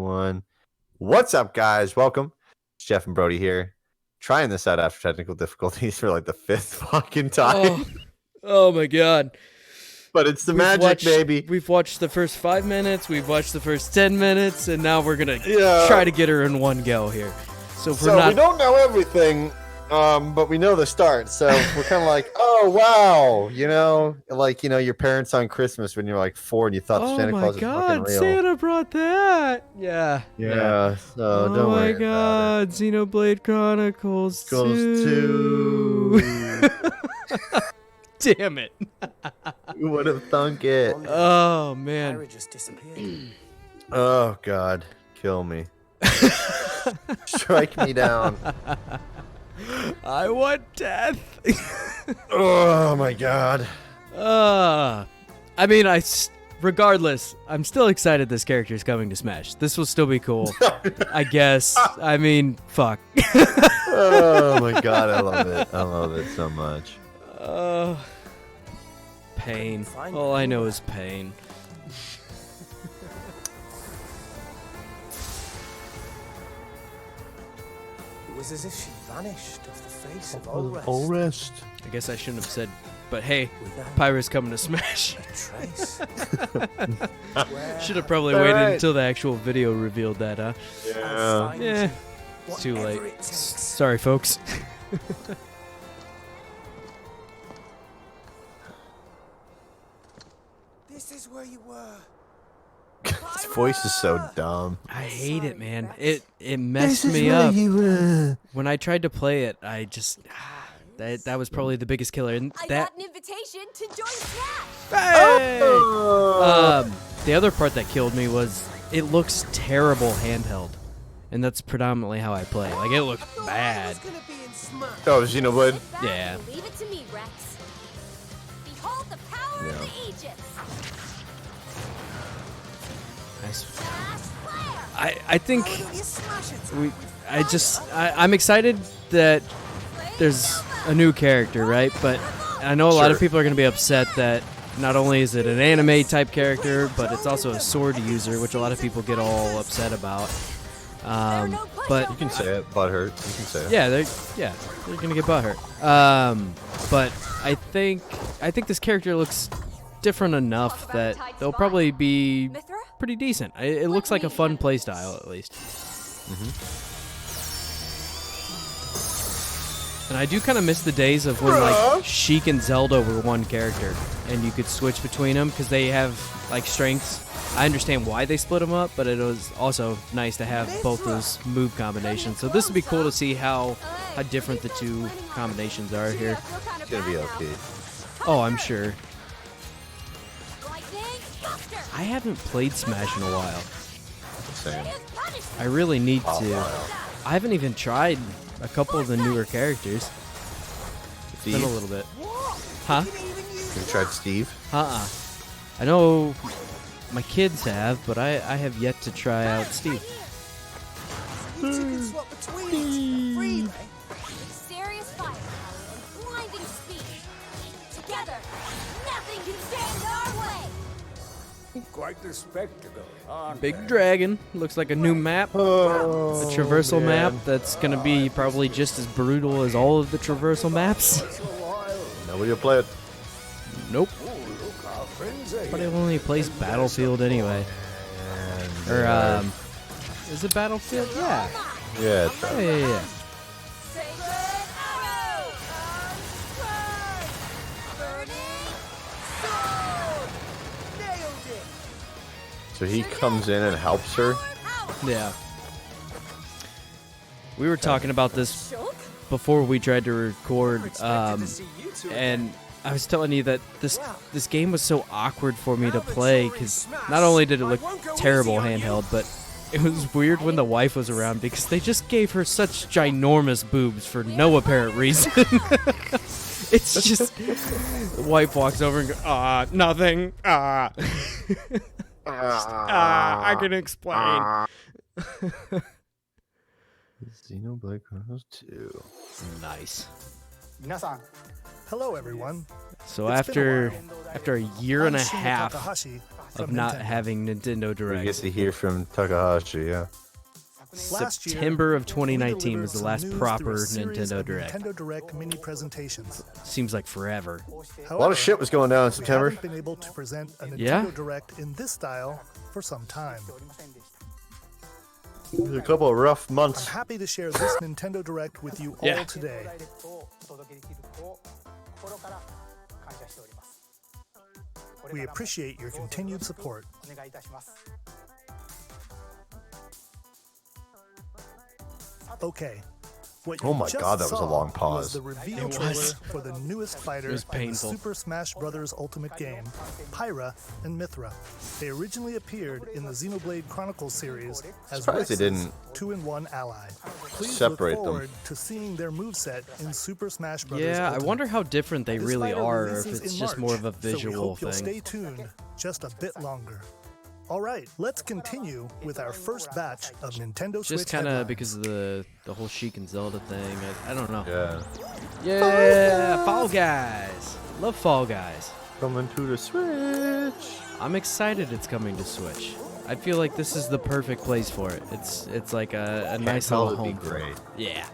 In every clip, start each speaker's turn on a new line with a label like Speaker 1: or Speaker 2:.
Speaker 1: 1. What's up, guys? Welcome. It's Jeff and Brody here. Trying this out after technical difficulties for like the 5th fucking time.
Speaker 2: Oh my god.
Speaker 1: But it's the magic, baby.
Speaker 2: We've watched the first 5 minutes, we've watched the first 10 minutes, and now we're gonna try to get her in one go here. So
Speaker 1: we don't know everything, but we know the start. So we're kind of like, oh wow, your parents on Christmas when you're like 4 and you thought Santa Claus was fucking real.
Speaker 2: Santa brought that. Yeah.
Speaker 1: So don't worry.
Speaker 2: Oh my god, Xenoblade Chronicles
Speaker 1: 2.
Speaker 2: Damn it.
Speaker 1: Who would have thunk it?
Speaker 2: Oh man.
Speaker 3: Pyra just disappeared.
Speaker 1: Oh god, kill me. Strike me down.
Speaker 2: I want death.
Speaker 1: Oh my god.
Speaker 2: I mean, regardless, I'm still excited this character is coming to Smash. This will still be cool, I guess. I mean, fuck.
Speaker 1: Oh my god, I love it. I love it so much.
Speaker 2: Pain. All I know is pain.
Speaker 3: It was as if she vanished off the face of all rest.
Speaker 1: rest.
Speaker 2: I guess I shouldn't have said, but hey, Pyra's coming to Smash.
Speaker 3: A trace.
Speaker 2: Should have probably waited until the actual video revealed that, huh?
Speaker 1: Yeah.
Speaker 2: Yeah, it's too late.
Speaker 3: Whatever it takes.
Speaker 2: Sorry, folks.
Speaker 3: This is where you were.
Speaker 1: His voice is so dumb.
Speaker 2: I hate it, man. It messed me up. When I tried to play it, I just that was probably the biggest killer. And
Speaker 4: I
Speaker 2: that
Speaker 4: got an invitation to join Smash.
Speaker 2: hey!
Speaker 1: Oh.
Speaker 2: The other part that killed me was it looks terrible handheld, and that's predominantly how I play. Like it looks bad.
Speaker 1: Oh, Xenoblade?
Speaker 2: Yeah.
Speaker 4: Leave it to me, Rex. Behold the power of the Aegis.
Speaker 2: I think I'm excited that there's a new character, right? But I know a lot of people are going to be upset that not only is it an anime type character, but it's also a sword user, which a lot of people get all upset about. But
Speaker 1: You can say it. Butthurt. You can say it.
Speaker 2: yeah, they're gonna get butthurt. But I think this character looks different enough that they'll probably be
Speaker 4: Mithra?
Speaker 2: pretty decent. It looks like a fun playstyle, at least. And I do kind of miss the days of when like Sheik and Zelda were one character, and you could switch between them because they have like strengths. I understand why they split them up, but it was also nice to have both those move combinations. So this would be cool to see how different the two combinations are here.
Speaker 1: It's gonna be okay.
Speaker 2: Oh, I'm sure.
Speaker 4: Lightning, Buster.
Speaker 2: I haven't played Smash in a while.
Speaker 1: Same.
Speaker 2: I really need to.
Speaker 1: Wow.
Speaker 2: I haven't even tried a couple of the newer characters. It's been a
Speaker 1: Steve?
Speaker 2: little bit. Huh?
Speaker 1: Have you tried Steve?
Speaker 2: I know my kids have, but I have yet to try out Steve.
Speaker 3: You two can swap between freely.
Speaker 4: Serious firepower and blinding speed. Together, nothing can stand our way.
Speaker 3: Quite the spectacle.
Speaker 2: Big Dragon. Looks like a new map.
Speaker 1: Oh,
Speaker 2: A traversal map that's going to be probably just as brutal as all of the traversal maps.
Speaker 1: Nobody will play it.
Speaker 2: Nope.
Speaker 3: Look, our friends are
Speaker 2: But
Speaker 3: here.
Speaker 2: it only plays Battlefield anyway. Or, is it Battlefield? Yeah.
Speaker 1: Yeah, it's
Speaker 2: Yeah.
Speaker 4: Sacred arrow. Unstrike. Burning sword.
Speaker 3: Nailed it.
Speaker 1: So he comes in and helps her.
Speaker 2: Yeah. We were talking about this
Speaker 4: Shulk?
Speaker 2: before we tried to record,
Speaker 3: Expected to see you two
Speaker 2: and I was telling you that this game was so awkward for me to play because not only did it look terrible handheld, but it was weird when the wife was around because they just gave her such ginormous boobs for no apparent reason. It's just the wife walks over and goes, nothing. I can explain.
Speaker 1: Xenoblade Chronicles 2.
Speaker 2: Nice.
Speaker 5: Minasan, hello everyone.
Speaker 2: So
Speaker 5: It's been a
Speaker 2: after
Speaker 5: while.
Speaker 2: a year and a
Speaker 5: I'm Shino
Speaker 2: half
Speaker 5: Takahashi,
Speaker 2: of not
Speaker 5: Nintendo.
Speaker 2: having Nintendo
Speaker 1: We
Speaker 2: Direct.
Speaker 1: get to hear from Takahashi. Yeah.
Speaker 5: Last year,
Speaker 2: September of
Speaker 5: we
Speaker 2: 2019 was
Speaker 5: delivered
Speaker 2: the
Speaker 5: some
Speaker 2: last
Speaker 5: news
Speaker 2: proper
Speaker 5: through a series
Speaker 2: Nintendo
Speaker 5: of
Speaker 2: Direct.
Speaker 5: Nintendo Direct mini presentations.
Speaker 2: Seems like forever.
Speaker 1: A lot of shit was going down in
Speaker 5: We
Speaker 1: September.
Speaker 5: haven't been able to present a Nintendo
Speaker 2: Yeah?
Speaker 5: Direct in this style for some time.
Speaker 1: It was a couple of rough
Speaker 5: I'm
Speaker 1: months.
Speaker 5: happy to share this Nintendo Direct with you
Speaker 2: Yeah.
Speaker 5: all today. We appreciate your continued support. Okay. What
Speaker 1: Oh
Speaker 5: you
Speaker 1: my
Speaker 5: just
Speaker 1: God, that was a
Speaker 5: saw
Speaker 1: long pause.
Speaker 5: Was the reveal
Speaker 2: It
Speaker 5: trailer
Speaker 2: was.
Speaker 5: for the newest fighter
Speaker 2: It was
Speaker 5: in the
Speaker 2: painful.
Speaker 5: Super Smash Bros. Ultimate game, Pyra and Mithra. They originally appeared in the Xenoblade Chronicles series as
Speaker 1: Surprised they
Speaker 5: Rex's
Speaker 1: didn't
Speaker 5: 2-in-1 ally. Please
Speaker 1: separate
Speaker 5: look
Speaker 1: them.
Speaker 5: forward to seeing their moveset in Super Smash Bros.
Speaker 2: Yeah, I
Speaker 5: Ultimate.
Speaker 2: wonder how different they
Speaker 5: This
Speaker 2: really
Speaker 5: fighter
Speaker 2: are, or if
Speaker 5: releases
Speaker 2: it's
Speaker 5: in
Speaker 2: just more of a
Speaker 5: March, so we
Speaker 2: visual
Speaker 5: hope you'll
Speaker 2: thing.
Speaker 5: Stay tuned just a bit longer. All right, let's continue with our first batch of Nintendo Switch
Speaker 2: Just kind of
Speaker 5: headlines.
Speaker 2: because of the whole Sheik and Zelda thing. I don't know.
Speaker 1: Yeah.
Speaker 2: Yeah, Fall Guys. Love Fall Guys.
Speaker 1: Coming to the Switch.
Speaker 2: I'm excited it's coming to Switch. I feel like this is the perfect place for it. It's like a nice
Speaker 1: Handheld
Speaker 2: little
Speaker 1: would be
Speaker 2: home. for it.
Speaker 1: great.
Speaker 2: Yeah.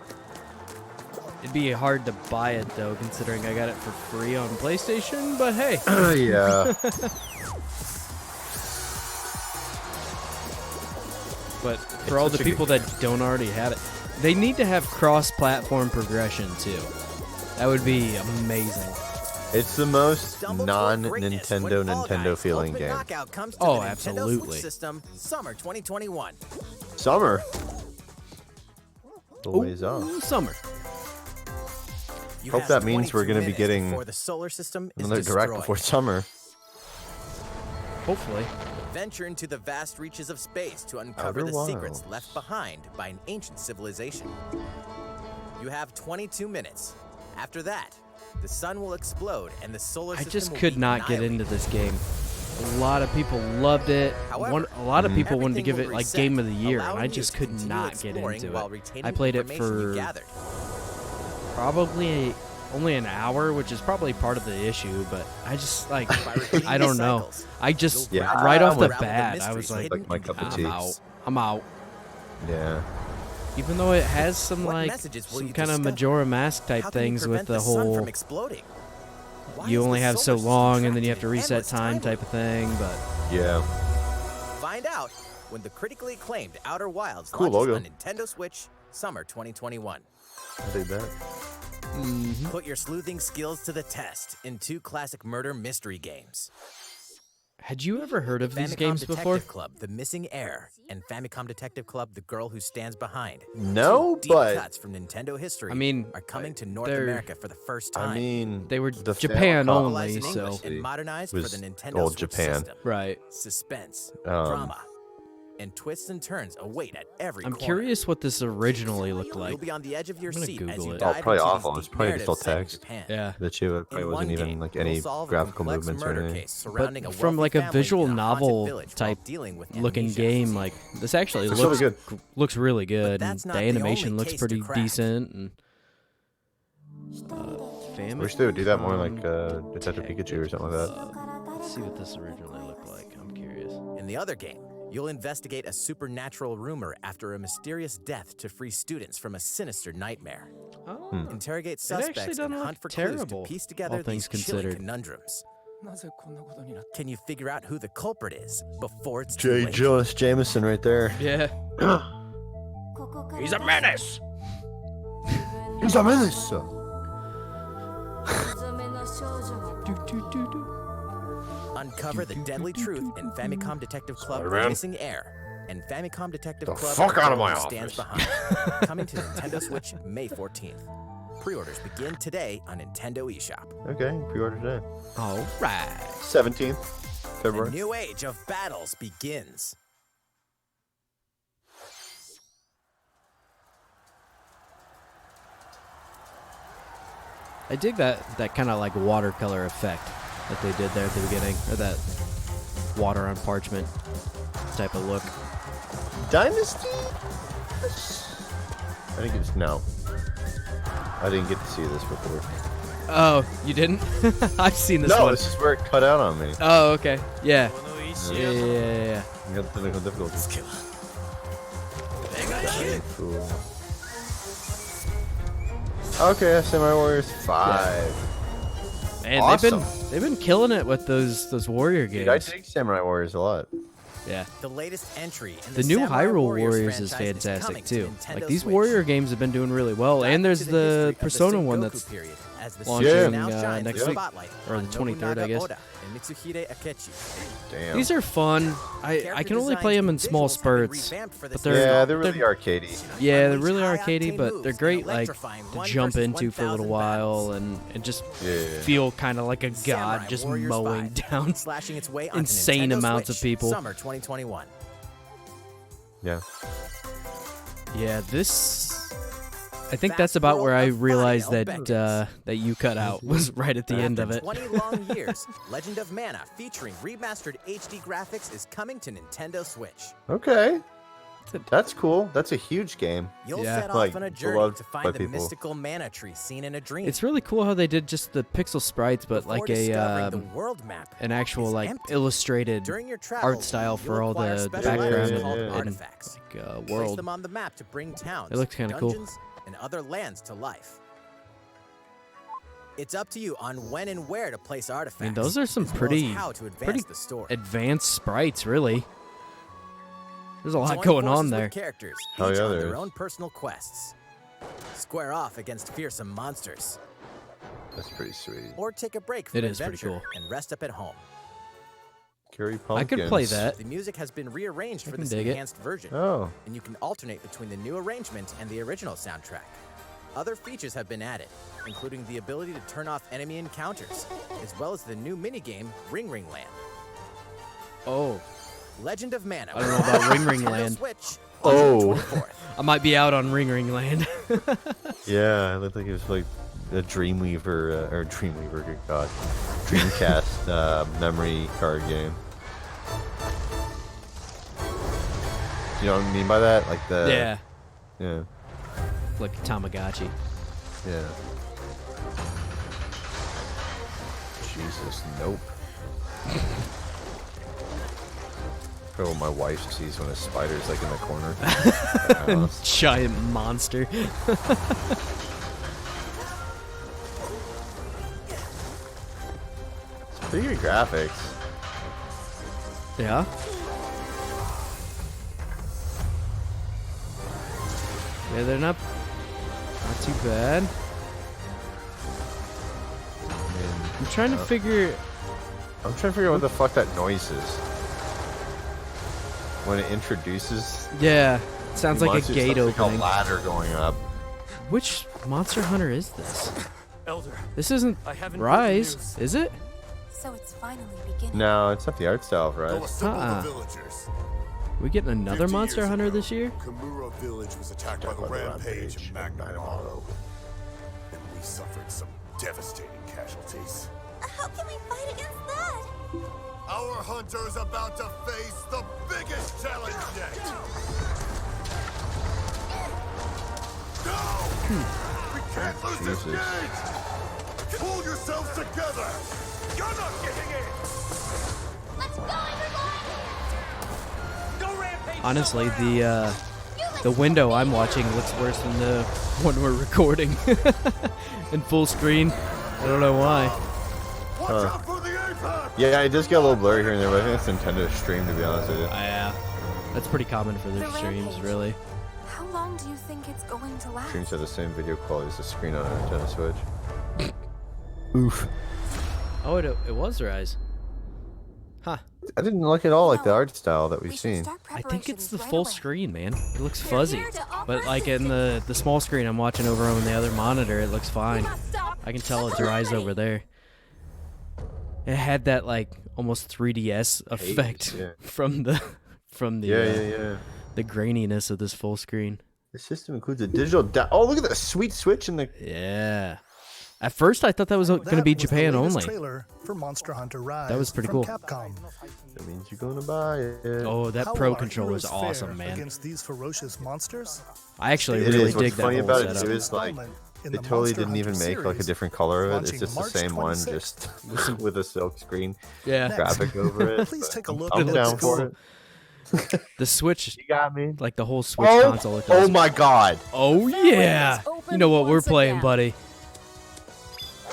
Speaker 2: It'd be hard to buy it though, considering I got it for free on PlayStation. But hey,
Speaker 1: Yeah.
Speaker 2: but for all the
Speaker 1: such a good
Speaker 2: people that don't already have it, they need to have cross-platform progression too. That would be amazing.
Speaker 1: It's the most
Speaker 6: Stumble toward greatness when
Speaker 1: non-Nintendo
Speaker 6: Fall
Speaker 1: Nintendo
Speaker 6: Guys
Speaker 1: feeling
Speaker 6: Ultimate
Speaker 1: game.
Speaker 6: Knockout comes to
Speaker 2: Oh,
Speaker 6: the Nintendo
Speaker 2: absolutely.
Speaker 6: Switch system, summer 2021.
Speaker 1: Summer. The ways off.
Speaker 2: Ooh, summer.
Speaker 6: You
Speaker 1: Hope
Speaker 6: have
Speaker 1: that means we're
Speaker 6: 22
Speaker 1: gonna be
Speaker 6: minutes
Speaker 1: getting
Speaker 6: before the solar system is
Speaker 1: Another direct
Speaker 6: destroyed.
Speaker 1: before summer.
Speaker 2: Hopefully.
Speaker 6: Venture into the vast reaches of space to uncover
Speaker 1: Outer
Speaker 6: the secrets
Speaker 1: Wilds.
Speaker 6: left behind by an ancient civilization. You have 22 minutes. After that, the sun will explode and the solar
Speaker 2: I
Speaker 6: system
Speaker 2: just
Speaker 6: will
Speaker 2: could
Speaker 6: be
Speaker 2: not get
Speaker 6: annihilated.
Speaker 2: into this game. A lot of people loved it.
Speaker 6: However,
Speaker 2: A lot of people wanted to
Speaker 6: everything
Speaker 2: give
Speaker 6: will
Speaker 2: it like
Speaker 6: reset,
Speaker 2: Game of the Year, and
Speaker 6: allowing
Speaker 2: I
Speaker 6: you
Speaker 2: just
Speaker 6: to
Speaker 2: could
Speaker 6: continue
Speaker 2: not get
Speaker 6: exploring
Speaker 2: into
Speaker 6: while
Speaker 2: it.
Speaker 6: retaining
Speaker 2: I
Speaker 6: the
Speaker 2: played it
Speaker 6: information you
Speaker 2: for
Speaker 6: gathered.
Speaker 2: probably only an hour, which is probably part of the issue, but I just like
Speaker 6: By repeating
Speaker 2: I
Speaker 6: these
Speaker 2: don't know.
Speaker 6: cycles,
Speaker 2: I just
Speaker 1: Yeah,
Speaker 2: right off the
Speaker 1: I'm with
Speaker 2: bat,
Speaker 6: the
Speaker 2: I was like,
Speaker 6: mysteries
Speaker 1: Like my cup of
Speaker 2: I'm
Speaker 1: tea.
Speaker 2: out. I'm out.
Speaker 1: Yeah.
Speaker 2: Even though it has some
Speaker 6: What
Speaker 2: like
Speaker 6: messages will
Speaker 2: some
Speaker 6: you
Speaker 2: kind of
Speaker 6: discover?
Speaker 2: Majora Mask type
Speaker 6: How can you
Speaker 2: things with
Speaker 6: prevent
Speaker 2: the
Speaker 6: sun
Speaker 2: whole
Speaker 6: from exploding? Why
Speaker 2: you
Speaker 6: is
Speaker 2: only
Speaker 6: the
Speaker 2: have so
Speaker 6: solar system
Speaker 2: long and then you have
Speaker 6: trapped
Speaker 2: to
Speaker 6: in an
Speaker 2: reset
Speaker 6: endless
Speaker 2: time type of thing, but
Speaker 1: Yeah.
Speaker 6: Find out when the critically acclaimed Outer Wilds
Speaker 1: Cool
Speaker 6: launches
Speaker 1: logo.
Speaker 6: on Nintendo Switch summer 2021.
Speaker 1: I dig that.
Speaker 6: Put your sleuthing skills to the test in 2 classic murder mystery games.
Speaker 2: had you ever heard of these
Speaker 6: Famicom
Speaker 2: games
Speaker 6: Detective
Speaker 2: before?
Speaker 6: Club: The Missing Heir, and Famicom Detective Club: The Girl Who Stands Behind.
Speaker 1: No,
Speaker 6: 2 deep
Speaker 1: but
Speaker 6: cuts from Nintendo history
Speaker 2: I mean,
Speaker 6: are coming to North
Speaker 2: they're-
Speaker 6: America for the first time.
Speaker 1: I mean,
Speaker 2: They were
Speaker 1: the
Speaker 2: Japan
Speaker 1: Famicom
Speaker 2: only,
Speaker 6: Localized in
Speaker 2: so
Speaker 6: English and modernized
Speaker 1: was
Speaker 6: for the Nintendo
Speaker 1: old
Speaker 6: Switch
Speaker 1: Japan.
Speaker 6: system.
Speaker 2: right.
Speaker 6: Suspense,
Speaker 1: Um,
Speaker 6: drama, and twists and turns await at every
Speaker 2: I'm
Speaker 6: corner.
Speaker 2: curious what this originally looked like.
Speaker 6: You'll be on the edge of your
Speaker 2: I'm gonna
Speaker 6: seat as
Speaker 2: Google
Speaker 6: you
Speaker 2: it.
Speaker 1: Oh,
Speaker 6: dive
Speaker 1: probably
Speaker 6: into
Speaker 1: awful.
Speaker 6: these
Speaker 1: It's
Speaker 6: deep
Speaker 1: probably just all
Speaker 6: narratives set in
Speaker 1: text.
Speaker 6: Japan.
Speaker 2: Yeah.
Speaker 1: that you probably
Speaker 6: In
Speaker 1: wasn't
Speaker 6: one
Speaker 1: even
Speaker 6: game,
Speaker 1: like
Speaker 6: you'll
Speaker 1: any
Speaker 6: solve a
Speaker 1: graphical
Speaker 6: complex
Speaker 1: movements or
Speaker 6: murder
Speaker 1: anything.
Speaker 6: case surrounding
Speaker 2: But
Speaker 6: a
Speaker 2: from
Speaker 6: wealthy
Speaker 2: like a
Speaker 6: family
Speaker 2: visual
Speaker 6: in a haunted
Speaker 2: novel
Speaker 6: village while
Speaker 2: type
Speaker 6: dealing with
Speaker 2: looking
Speaker 6: amnesia.
Speaker 2: game, like this actually
Speaker 1: Looks really
Speaker 2: looks
Speaker 1: good.
Speaker 2: looks really good, and
Speaker 6: that's
Speaker 2: the
Speaker 6: not the
Speaker 2: animation
Speaker 6: only
Speaker 2: looks
Speaker 6: case to
Speaker 2: pretty
Speaker 6: crack.
Speaker 2: decent. And
Speaker 1: I wish they would do that more like Detective Pikachu or something like that.
Speaker 2: Let's see what this originally looked like. I'm curious.
Speaker 6: In the other game, you'll investigate a supernatural rumor after a mysterious death to free students from a sinister nightmare.
Speaker 2: Oh,
Speaker 6: Interrogate
Speaker 2: actually
Speaker 6: suspects
Speaker 2: doesn't
Speaker 6: and
Speaker 2: look
Speaker 6: hunt for clues to
Speaker 2: terrible,
Speaker 6: piece together
Speaker 2: all things
Speaker 6: these chilling
Speaker 2: considered.
Speaker 6: conundrums. Can you figure out who the culprit is before it's too
Speaker 1: J.
Speaker 6: late?
Speaker 1: Jonas Jameson right there.
Speaker 2: yeah. He's a menace.
Speaker 1: He's a menace.
Speaker 6: Uncover the deadly truth in Famicom Detective Club:
Speaker 1: Sorry,
Speaker 6: The
Speaker 1: man.
Speaker 6: Missing Heir and Famicom Detective
Speaker 1: The
Speaker 6: Club:
Speaker 1: fuck
Speaker 6: The
Speaker 1: out of
Speaker 6: Girl
Speaker 1: my
Speaker 6: Who Stands
Speaker 1: office.
Speaker 6: Behind. Coming to Nintendo Switch May 14th. Pre-orders begin today on Nintendo eShop.
Speaker 1: Okay, pre-order today.
Speaker 2: All right.
Speaker 1: 17th
Speaker 6: A
Speaker 1: February.
Speaker 6: new age of battles begins.
Speaker 2: I dig that kind of like watercolor effect that they did there at the beginning, or that water on parchment type of look.
Speaker 1: Dynasty? I think it's no. I didn't get to see this before.
Speaker 2: Oh, you didn't? I've seen this
Speaker 1: No,
Speaker 2: one.
Speaker 1: this is where it cut out on me.
Speaker 2: Oh, okay. Yeah. Yeah.
Speaker 1: You got the technical difficulty. Cool. Okay, Samurai Warriors 5.
Speaker 2: And
Speaker 1: Awesome.
Speaker 2: they've been killing it with those warrior games.
Speaker 1: Dude, I take Samurai Warriors a lot.
Speaker 2: Yeah.
Speaker 6: The latest entry in
Speaker 2: The new
Speaker 6: Samurai
Speaker 2: Hyrule
Speaker 6: Warriors
Speaker 2: Warriors is
Speaker 6: franchise coming
Speaker 2: fantastic
Speaker 6: to
Speaker 2: too.
Speaker 6: Nintendo
Speaker 2: Like these
Speaker 6: Switch.
Speaker 2: warrior games have been doing really well,
Speaker 6: Back
Speaker 2: and there's
Speaker 6: to
Speaker 2: the
Speaker 6: history of
Speaker 2: Persona one
Speaker 6: Sengoku
Speaker 2: that's
Speaker 6: period, as the
Speaker 2: launching,
Speaker 6: series now
Speaker 2: uh,
Speaker 6: shines
Speaker 2: next
Speaker 6: the
Speaker 2: week,
Speaker 6: spotlight
Speaker 2: or
Speaker 6: on
Speaker 2: the 23rd, I
Speaker 6: Nobunaga
Speaker 2: guess.
Speaker 6: Oda and Mitsuhide Akechi.
Speaker 1: Damn.
Speaker 2: These are fun. I can only play them in small spurts, but
Speaker 1: Yeah, they're really arcadey.
Speaker 2: yeah, they're really arcadey, but they're great like to jump into for a little while and just
Speaker 1: Yeah.
Speaker 2: feel kind of like a god
Speaker 6: Samurai
Speaker 2: just
Speaker 6: Warriors
Speaker 2: mowing
Speaker 6: 5,
Speaker 2: down
Speaker 6: slashing its way onto
Speaker 2: insane
Speaker 6: Nintendo
Speaker 2: amounts of
Speaker 6: Switch,
Speaker 2: people.
Speaker 6: Summer 2021.
Speaker 1: Yeah.
Speaker 2: Yeah, this. I think
Speaker 6: Fast
Speaker 2: that's about
Speaker 6: World
Speaker 2: where I
Speaker 6: of
Speaker 2: realized
Speaker 6: Final
Speaker 2: that
Speaker 6: Vengeance.
Speaker 2: that you cut out was right at the end of
Speaker 6: After
Speaker 2: it.
Speaker 6: 20 long years, Legend of Mana featuring remastered HD graphics is coming to Nintendo Switch.
Speaker 1: Okay. That's cool. That's a huge game.
Speaker 6: You'll
Speaker 2: Yeah.
Speaker 6: set off
Speaker 1: Like,
Speaker 6: on a journey
Speaker 1: beloved
Speaker 6: to
Speaker 1: by
Speaker 6: find the
Speaker 1: people.
Speaker 6: mystical mana tree seen in a dream.
Speaker 2: It's really cool how they did just the pixel sprites, but
Speaker 6: Before
Speaker 2: like a
Speaker 6: discovering the world map
Speaker 2: an actual
Speaker 6: is
Speaker 2: like
Speaker 6: empty.
Speaker 2: illustrated
Speaker 6: During your
Speaker 2: art
Speaker 6: travels,
Speaker 2: style for
Speaker 6: you'll
Speaker 2: all
Speaker 6: acquire
Speaker 2: the
Speaker 6: special
Speaker 2: background
Speaker 6: items
Speaker 1: Yeah,
Speaker 6: called
Speaker 1: yeah, yeah.
Speaker 6: artifacts.
Speaker 2: like
Speaker 6: Place
Speaker 2: world.
Speaker 6: them on the map to bring towns,
Speaker 2: It looks kinda cool.
Speaker 6: dungeons, and other lands to life. It's up to you on when and where to place artifacts.
Speaker 2: I mean, those are some
Speaker 6: as well as
Speaker 2: pretty
Speaker 6: how to advance
Speaker 2: pretty
Speaker 6: the story.
Speaker 2: advanced sprites, really. There's a lot
Speaker 6: Join
Speaker 2: going
Speaker 6: forces
Speaker 2: on
Speaker 6: with
Speaker 2: there.
Speaker 6: Characters,
Speaker 1: Oh,
Speaker 6: each
Speaker 1: yeah,
Speaker 6: on
Speaker 1: there
Speaker 6: their
Speaker 1: is.
Speaker 6: own personal quests. Square off against fearsome monsters,
Speaker 1: That's pretty sweet.
Speaker 6: or take a break from
Speaker 2: It is pretty
Speaker 6: adventure
Speaker 2: cool.
Speaker 6: and rest up at home.
Speaker 1: Gary
Speaker 2: I
Speaker 1: Pumpkins.
Speaker 2: could play that.
Speaker 6: The music has been rearranged for
Speaker 2: can
Speaker 6: this
Speaker 2: dig it.
Speaker 6: enhanced version,
Speaker 1: Oh.
Speaker 6: and you can alternate between the new arrangement and the original soundtrack. Other features have been added, including the ability to turn off enemy encounters, as well as the new minigame Ring Ring Land.
Speaker 2: Oh,
Speaker 6: Legend of Mana.
Speaker 2: I don't know about Ring Ring
Speaker 6: Nintendo
Speaker 2: Land.
Speaker 6: Switch,
Speaker 1: Oh.
Speaker 6: June 24th.
Speaker 2: I might be out on Ring Ring Land.
Speaker 1: Yeah, it looked like it was like a Dreamweaver, or Dreamweaver, good God. Dreamcast memory card game. You know what I mean by that? Like the.
Speaker 2: Yeah,
Speaker 1: Yeah.
Speaker 2: like a Tamagotchi.
Speaker 1: Yeah. Jesus, nope. Oh, my wife sees when a spider's like in the corner. of the house.
Speaker 2: Giant monster.
Speaker 1: Pretty good graphics.
Speaker 2: Yeah. Yeah, they're not too bad. I'm trying to figure.
Speaker 1: I'm trying to figure out what the fuck that noise is. When it introduces.
Speaker 2: Yeah, it sounds like a
Speaker 1: monsters,
Speaker 2: gate
Speaker 1: sounds
Speaker 2: opening.
Speaker 1: Like a ladder going up.
Speaker 2: Which Monster Hunter is this?
Speaker 3: Elder,
Speaker 2: This isn't
Speaker 3: I haven't
Speaker 2: Rise,
Speaker 3: heard the
Speaker 2: is it?
Speaker 4: So it's finally beginning.
Speaker 1: No, it's not the art style,
Speaker 7: Go
Speaker 1: right?
Speaker 7: assemble
Speaker 2: Uh-uh.
Speaker 7: the villagers.
Speaker 2: We getting another
Speaker 7: 50
Speaker 2: Monster
Speaker 7: years
Speaker 2: Hunter
Speaker 7: ago,
Speaker 2: this year?
Speaker 7: Kamura village was attacked by the rampage of Magnamalo. And we suffered some devastating casualties.
Speaker 4: How can we fight against that?
Speaker 7: Our hunter's about to face the biggest challenge yet. No! We can't lose this
Speaker 1: Jesus.
Speaker 7: gate! Pull yourselves together! You're not getting in!
Speaker 4: Let's go, everyone!
Speaker 3: Go rampage!
Speaker 2: Honestly, the window I'm watching looks worse than the one we're recording. In full screen. I don't know why.
Speaker 7: Watch out for the apex!
Speaker 1: Yeah, it does get a little blurry here and there, but I think it's Nintendo's stream, to be honest with you.
Speaker 2: Yeah. That's pretty common for their
Speaker 4: The
Speaker 2: streams,
Speaker 4: rampage.
Speaker 2: really.
Speaker 4: How long do you think it's going to last?
Speaker 1: Streams have the same video quality as the screen on a Nintendo Switch. Oof.
Speaker 2: Oh, it was Rise. Huh.
Speaker 1: I didn't look at all like the
Speaker 4: No.
Speaker 1: art style that we've
Speaker 4: We should
Speaker 1: seen.
Speaker 4: start
Speaker 2: I think it's
Speaker 4: preparations
Speaker 2: the
Speaker 4: right
Speaker 2: full
Speaker 4: away.
Speaker 2: screen, man. It looks
Speaker 4: They're
Speaker 2: fuzzy.
Speaker 4: here to offer
Speaker 2: But like in the small screen I'm watching over on the other monitor, it looks
Speaker 4: We
Speaker 2: fine.
Speaker 4: must stop.
Speaker 2: I can tell it's
Speaker 4: Let's
Speaker 2: Rise
Speaker 4: hurry.
Speaker 2: over there. It had that like almost 3DS effect
Speaker 1: yeah.
Speaker 2: from the
Speaker 1: Yeah.
Speaker 2: the graininess of this full screen.
Speaker 1: The system includes a digital. Oh, look at that sweet switch in the.
Speaker 2: Yeah. At first I thought that was going to
Speaker 5: That
Speaker 2: be
Speaker 5: was the
Speaker 2: Japan
Speaker 5: latest
Speaker 2: only.
Speaker 5: Trailer for Monster Hunter Rise.
Speaker 2: That was pretty
Speaker 5: from
Speaker 2: cool.
Speaker 5: Capcom.
Speaker 1: That means you're going to buy it.
Speaker 2: Oh, that
Speaker 5: How
Speaker 2: Pro
Speaker 5: will our
Speaker 2: controller is
Speaker 5: heroes fare
Speaker 2: awesome, man.
Speaker 5: Against these ferocious monsters?
Speaker 2: I actually
Speaker 1: It
Speaker 2: really
Speaker 1: is. What's
Speaker 2: dig that
Speaker 1: funny
Speaker 2: whole
Speaker 1: about it
Speaker 2: setup.
Speaker 1: too is like
Speaker 5: Installment in
Speaker 1: They
Speaker 5: the
Speaker 1: totally
Speaker 5: Monster
Speaker 1: didn't even
Speaker 5: Hunter
Speaker 1: make like a
Speaker 5: series,
Speaker 1: different color of it. It's
Speaker 5: launching
Speaker 1: just the
Speaker 5: March
Speaker 1: same one,
Speaker 5: 26th.
Speaker 1: just with a silk screen
Speaker 2: Yeah.
Speaker 5: Next.
Speaker 1: graphic over it.
Speaker 5: Please
Speaker 1: but
Speaker 5: take a look
Speaker 1: I'm
Speaker 5: at
Speaker 1: down
Speaker 5: this
Speaker 1: for
Speaker 5: cool-
Speaker 1: it.
Speaker 2: The Switch,
Speaker 1: You got me.
Speaker 2: like the whole Switch
Speaker 1: Oh,
Speaker 2: console. Looked
Speaker 1: oh
Speaker 2: awesome.
Speaker 1: my God!
Speaker 2: Oh yeah. You know what we're playing, buddy.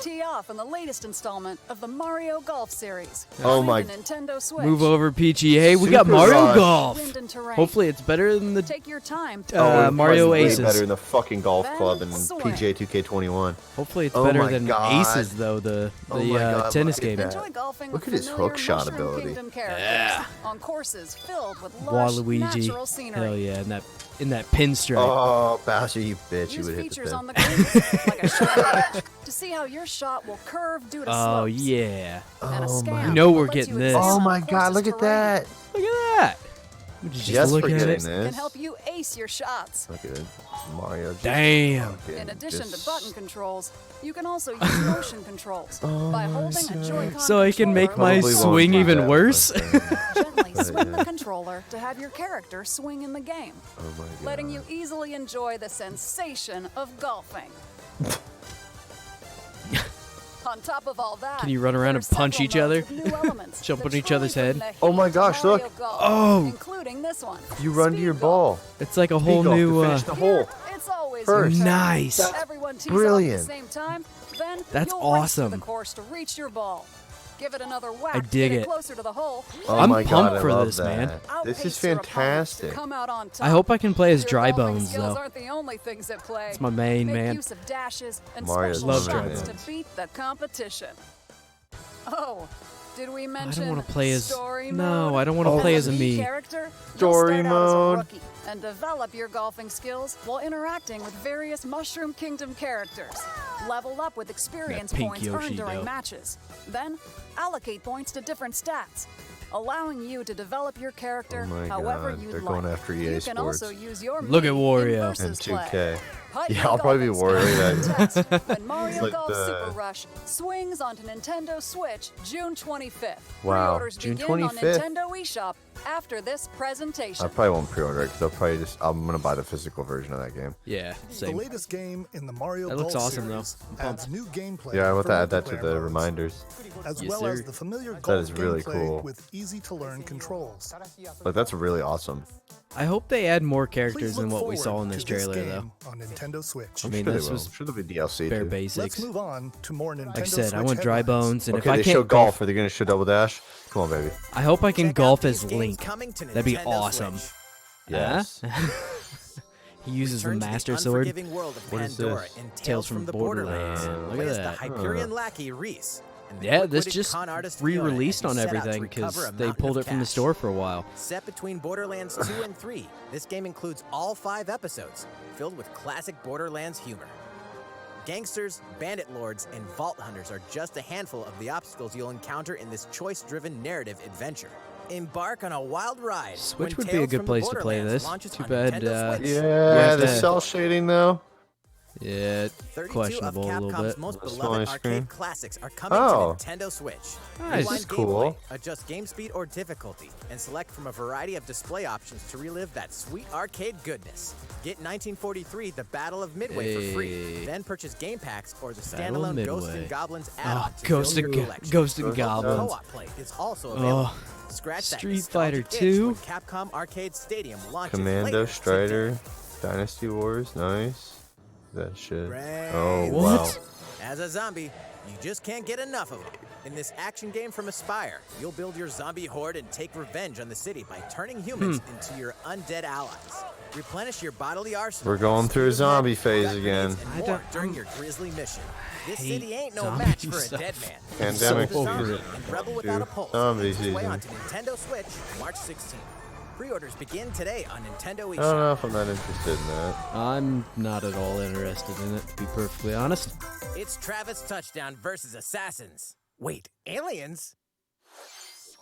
Speaker 8: Tee off in the latest installment of the Mario Golf series.
Speaker 1: Oh
Speaker 8: Coming
Speaker 1: my-
Speaker 8: to Nintendo Switch.
Speaker 2: Move over, Peachy. Hey, we got
Speaker 1: Super
Speaker 2: Mario
Speaker 1: Rush.
Speaker 2: Golf.
Speaker 8: Wind and terrain.
Speaker 2: Hopefully, it's better than the
Speaker 8: Take your time.
Speaker 1: Oh,
Speaker 2: Mario
Speaker 1: way
Speaker 2: Aces.
Speaker 1: better than the fucking golf
Speaker 8: Then
Speaker 1: club and
Speaker 8: swing.
Speaker 1: PGA 2K21.
Speaker 2: Hopefully, it's
Speaker 1: Oh
Speaker 2: better
Speaker 1: my
Speaker 2: than
Speaker 1: God.
Speaker 2: Aces, though. The
Speaker 1: Oh my God,
Speaker 2: tennis
Speaker 1: look at
Speaker 2: game.
Speaker 1: that.
Speaker 8: Enjoy golfing
Speaker 1: Look
Speaker 8: with
Speaker 1: at his
Speaker 8: familiar
Speaker 1: hook shot
Speaker 8: Mushroom
Speaker 1: ability.
Speaker 8: Kingdom characters
Speaker 2: Yeah.
Speaker 8: on courses filled with lush
Speaker 2: Waluigi.
Speaker 8: natural scenery.
Speaker 2: Hell yeah, in that pinstripe.
Speaker 1: Oh, Bowser, you bitch! You
Speaker 8: Use
Speaker 1: would hit the
Speaker 8: features
Speaker 1: pin.
Speaker 8: on the greens like a short wedge to see how your shot will curve due to
Speaker 2: Oh
Speaker 8: slopes.
Speaker 2: yeah.
Speaker 8: And a
Speaker 1: Oh
Speaker 8: scan
Speaker 1: my-
Speaker 2: You know we're
Speaker 8: that lets
Speaker 2: getting
Speaker 8: you
Speaker 2: this.
Speaker 8: examine
Speaker 1: Oh
Speaker 8: the
Speaker 1: my God!
Speaker 8: course's
Speaker 1: Look at
Speaker 8: terrain.
Speaker 1: that!
Speaker 2: Look at that. Would you just
Speaker 1: Yes,
Speaker 2: look
Speaker 1: for
Speaker 2: at
Speaker 1: getting
Speaker 2: it?
Speaker 8: Can
Speaker 1: this.
Speaker 8: help you ace your shots.
Speaker 1: Look at it. Mario. Just
Speaker 2: Damn.
Speaker 1: fucking
Speaker 8: In addition to
Speaker 1: just-
Speaker 8: button controls, you can also use motion controls by holding a Joy-Con
Speaker 2: So I can make my
Speaker 8: controller
Speaker 1: Probably won't
Speaker 2: swing
Speaker 1: do
Speaker 2: even
Speaker 1: that,
Speaker 2: worse.
Speaker 1: but,
Speaker 8: gently swing the controller to have your character swing in the game,
Speaker 1: oh my God.
Speaker 8: letting you easily enjoy the sensation of golfing. On top of all that,
Speaker 2: Can you run around
Speaker 8: there
Speaker 2: and
Speaker 8: are
Speaker 2: punch
Speaker 8: several
Speaker 2: each other?
Speaker 8: modes with new elements
Speaker 2: Jump
Speaker 8: that
Speaker 2: on each
Speaker 8: truly
Speaker 2: other's
Speaker 8: bring
Speaker 2: head?
Speaker 8: the
Speaker 1: Oh my
Speaker 8: heat to
Speaker 1: gosh,
Speaker 8: Mario
Speaker 1: look.
Speaker 8: Golf,
Speaker 2: Oh.
Speaker 8: including this one.
Speaker 1: You run to your
Speaker 8: Speed
Speaker 1: ball.
Speaker 2: It's like a whole
Speaker 1: Speed golf to
Speaker 2: new.
Speaker 1: finish the hole.
Speaker 8: It's always
Speaker 1: First.
Speaker 8: your turn.
Speaker 2: Nice.
Speaker 8: Everyone tees
Speaker 1: brilliant.
Speaker 8: off at the same time. Then
Speaker 2: That's
Speaker 8: you'll race through
Speaker 2: awesome.
Speaker 8: the course to reach your ball. Give it another whack
Speaker 2: I
Speaker 8: to
Speaker 2: dig
Speaker 8: get
Speaker 2: it.
Speaker 8: closer to the hole.
Speaker 1: Oh
Speaker 2: I'm
Speaker 1: my
Speaker 2: pumped
Speaker 1: God, I
Speaker 2: for
Speaker 1: love
Speaker 2: this,
Speaker 1: that.
Speaker 2: man.
Speaker 1: This is
Speaker 8: Outpace your opponents to
Speaker 1: fantastic.
Speaker 8: come out on top.
Speaker 2: I hope I can play as
Speaker 8: Your
Speaker 2: Dry
Speaker 8: golfing
Speaker 2: Bones
Speaker 8: skills
Speaker 2: though.
Speaker 8: aren't the only things at play.
Speaker 2: It's my main
Speaker 8: Make
Speaker 2: man.
Speaker 8: use of dashes and
Speaker 1: Mario's
Speaker 8: special
Speaker 2: Love
Speaker 8: shots
Speaker 2: Dry
Speaker 8: to beat the competition. Oh, did we
Speaker 2: I
Speaker 8: mention
Speaker 2: don't want to play as.
Speaker 8: story
Speaker 2: No,
Speaker 8: mode?
Speaker 2: I don't want to
Speaker 8: As
Speaker 2: play
Speaker 8: a
Speaker 2: as a
Speaker 8: lead
Speaker 2: me.
Speaker 8: character,
Speaker 1: Story
Speaker 8: you'll start out as a
Speaker 1: mode.
Speaker 8: rookie and develop your golfing skills while interacting with various Mushroom Kingdom characters. Level up with experience
Speaker 2: That pink
Speaker 8: points
Speaker 2: Yoshi,
Speaker 8: earned during
Speaker 2: though.
Speaker 8: matches. Then allocate points to different stats, allowing you to develop your character
Speaker 1: Oh my
Speaker 8: however
Speaker 1: God,
Speaker 8: you'd
Speaker 1: they're
Speaker 8: like.
Speaker 1: going after EA
Speaker 8: you can
Speaker 1: Sports.
Speaker 8: also use your
Speaker 2: Look at
Speaker 8: Mii in
Speaker 2: Wario.
Speaker 8: versus
Speaker 1: And 2K.
Speaker 8: play. Pipe
Speaker 1: Yeah,
Speaker 8: your
Speaker 1: I'll probably be
Speaker 8: golfing
Speaker 1: worried
Speaker 8: skills
Speaker 1: that-
Speaker 8: to test when Mario
Speaker 1: like
Speaker 8: Golf
Speaker 1: the-
Speaker 8: Super Rush swings onto Nintendo Switch June 25th.
Speaker 1: Wow,
Speaker 8: Pre-orders
Speaker 1: June
Speaker 8: begin on
Speaker 1: 25th.
Speaker 8: Nintendo eShop after this presentation.
Speaker 1: I probably won't pre-order it because I'm gonna buy the physical version of that game.
Speaker 2: Yeah,
Speaker 5: The
Speaker 2: same.
Speaker 5: latest game in the Mario
Speaker 2: That looks
Speaker 5: Golf
Speaker 2: awesome, though.
Speaker 5: series
Speaker 2: I'm
Speaker 5: adds new gameplay
Speaker 1: Yeah, I want
Speaker 5: for
Speaker 1: to add that to
Speaker 5: multiplayer
Speaker 1: the
Speaker 5: modes,
Speaker 1: reminders.
Speaker 5: as
Speaker 2: Yes,
Speaker 5: well as
Speaker 2: sir.
Speaker 5: the familiar
Speaker 1: That
Speaker 5: golf
Speaker 1: is really
Speaker 5: gameplay
Speaker 1: cool.
Speaker 5: with easy-to-learn controls.
Speaker 1: Like that's really awesome.
Speaker 2: I hope they add more
Speaker 5: Please
Speaker 2: characters than
Speaker 5: look
Speaker 2: what we saw
Speaker 5: forward
Speaker 2: in this
Speaker 5: to this
Speaker 2: trailer, though.
Speaker 5: game on Nintendo Switch.
Speaker 2: I mean,
Speaker 1: Sure they
Speaker 2: this
Speaker 1: will.
Speaker 2: was
Speaker 1: I'm sure there'll be DLC
Speaker 2: bare
Speaker 1: too.
Speaker 2: basics.
Speaker 5: Let's move on to more Nintendo
Speaker 2: Like I said, I
Speaker 5: Switch
Speaker 2: want Dry
Speaker 5: headlines.
Speaker 2: Bones, and
Speaker 1: Okay,
Speaker 2: if I
Speaker 1: they
Speaker 2: can't
Speaker 1: show golf. Are they gonna show Double Dash? Come on, baby.
Speaker 2: I hope I can
Speaker 6: Check out
Speaker 2: golf
Speaker 6: these
Speaker 2: as
Speaker 6: games
Speaker 2: Link.
Speaker 6: coming to
Speaker 2: That'd be
Speaker 6: Nintendo
Speaker 2: awesome.
Speaker 6: Switch.
Speaker 1: Yes.
Speaker 2: He uses
Speaker 6: Return
Speaker 2: the
Speaker 6: to
Speaker 2: Master Sword.
Speaker 6: unforgiving world of
Speaker 1: What is
Speaker 6: Pandora
Speaker 1: this?
Speaker 6: and
Speaker 2: Tales from
Speaker 6: the
Speaker 2: Borderlands.
Speaker 6: Borderlands.
Speaker 2: Look at
Speaker 6: Play as
Speaker 2: that.
Speaker 6: the Hyperion lackey Reese. and the
Speaker 2: Yeah, this
Speaker 6: quick-witted
Speaker 2: just
Speaker 6: con artist
Speaker 2: re-released
Speaker 6: Fiona
Speaker 2: on
Speaker 6: as he set out to
Speaker 2: everything
Speaker 6: recover
Speaker 2: because
Speaker 6: a
Speaker 2: they
Speaker 6: mountain
Speaker 2: pulled
Speaker 6: of
Speaker 2: it from the
Speaker 6: cash.
Speaker 2: store for a while.
Speaker 6: Set between Borderlands 2 and 3, this game includes all 5 episodes, filled with classic Borderlands humor. Gangsters, bandit lords, and vault hunters are just a handful of the obstacles you'll encounter in this choice-driven narrative adventure. Embark on a wild ride.
Speaker 2: Switch
Speaker 6: when
Speaker 2: would be a
Speaker 6: Tales
Speaker 2: good
Speaker 6: from the
Speaker 2: place to play
Speaker 6: Borderlands
Speaker 2: this.
Speaker 6: launches
Speaker 2: Too
Speaker 6: on
Speaker 2: bad,
Speaker 6: Nintendo Switch.
Speaker 1: Yeah,
Speaker 2: have
Speaker 1: the
Speaker 2: to-
Speaker 1: cell shading though.
Speaker 2: Yeah,
Speaker 6: 32
Speaker 2: questionable a
Speaker 6: of
Speaker 2: little
Speaker 6: Capcom's
Speaker 2: bit.
Speaker 6: most
Speaker 1: That's
Speaker 6: beloved
Speaker 1: my
Speaker 6: arcade
Speaker 1: screen.
Speaker 6: classics are coming
Speaker 1: Oh.
Speaker 6: to Nintendo Switch.
Speaker 2: Nice.
Speaker 6: Rewind
Speaker 1: This is cool.
Speaker 6: gameplay, adjust game speed or difficulty, and select from a variety of display options to relive that sweet arcade goodness. Get 1943 The Battle of Midway for free.
Speaker 2: Hey.
Speaker 6: Then purchase game packs or the
Speaker 2: Battle of
Speaker 6: standalone Ghosts
Speaker 2: Midway.
Speaker 6: and Goblins
Speaker 2: Oh,
Speaker 6: add-on to
Speaker 2: Ghost
Speaker 6: build
Speaker 2: and
Speaker 6: your collection.
Speaker 2: Ghost and Goblins.
Speaker 6: Co-op play is also available.
Speaker 2: Oh,
Speaker 6: Scratch that
Speaker 2: Street
Speaker 6: nostalgic
Speaker 2: Fighter
Speaker 6: itch
Speaker 2: 2.
Speaker 6: when Capcom Arcade Stadium launches
Speaker 1: Commando
Speaker 6: later
Speaker 1: Strider,
Speaker 6: today.
Speaker 1: Dynasty Wars, nice. That shit.
Speaker 6: Brains.
Speaker 1: Oh
Speaker 2: What?
Speaker 1: wow.
Speaker 6: As a zombie, you just can't get enough of it. In this action game from Aspire, you'll build your zombie horde and take revenge on the city by turning humans into your undead allies. Replenish your bodily arsenal.
Speaker 1: We're going through a
Speaker 6: spearhead,
Speaker 1: zombie phase
Speaker 6: gut
Speaker 1: again.
Speaker 6: grenades, and
Speaker 2: I
Speaker 6: more
Speaker 2: don't-
Speaker 6: during your grisly mission. This
Speaker 2: hate
Speaker 6: city ain't no
Speaker 2: zombie
Speaker 6: match for a
Speaker 2: stuff.
Speaker 6: dead man.
Speaker 1: Pandemic
Speaker 2: So
Speaker 6: Zombie
Speaker 2: over it.
Speaker 6: and Rebel Without a Pulse
Speaker 1: Zombie
Speaker 6: makes its way
Speaker 1: season.
Speaker 6: onto Nintendo Switch March 16th. Pre-orders begin today on Nintendo
Speaker 1: I don't
Speaker 6: eShop.
Speaker 1: know if I'm that interested in that.
Speaker 2: I'm not at all interested in it, to be perfectly honest.
Speaker 6: It's Travis Touchdown versus Assassins. Wait, aliens?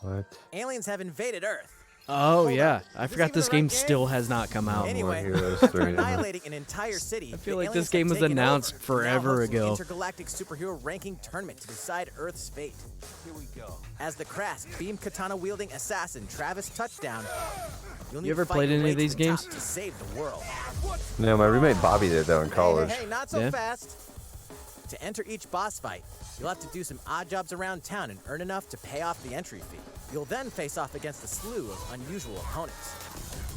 Speaker 1: What?
Speaker 6: Aliens have invaded Earth.
Speaker 2: Oh yeah, I
Speaker 6: Is
Speaker 2: forgot
Speaker 6: even
Speaker 2: this
Speaker 6: the right
Speaker 2: game
Speaker 6: game?
Speaker 2: still has not come out.
Speaker 6: Anyway,
Speaker 1: Heroes
Speaker 6: after
Speaker 1: 3.
Speaker 6: annihilating an entire city,
Speaker 2: I feel
Speaker 6: the
Speaker 2: like this
Speaker 6: aliens
Speaker 2: game
Speaker 6: have
Speaker 2: was
Speaker 6: taken
Speaker 2: announced
Speaker 6: over,
Speaker 2: forever
Speaker 6: now hosting
Speaker 2: ago.
Speaker 6: Intergalactic superhero ranking tournament to decide Earth's fate. Here we go. As the crass beam katana wielding assassin Travis Touchdown, you'll need
Speaker 2: You ever
Speaker 6: to fight
Speaker 2: played
Speaker 6: your
Speaker 2: any
Speaker 6: way
Speaker 2: of
Speaker 6: to
Speaker 2: these
Speaker 6: the top
Speaker 2: games?
Speaker 6: to save the world.
Speaker 1: No, my roommate Bobby did though in college.
Speaker 6: Hey, not so
Speaker 2: Yeah?
Speaker 6: fast. To enter each boss fight, you'll have to do some odd jobs around town and earn enough to pay off the entry fee. You'll then face off against a slew of unusual opponents.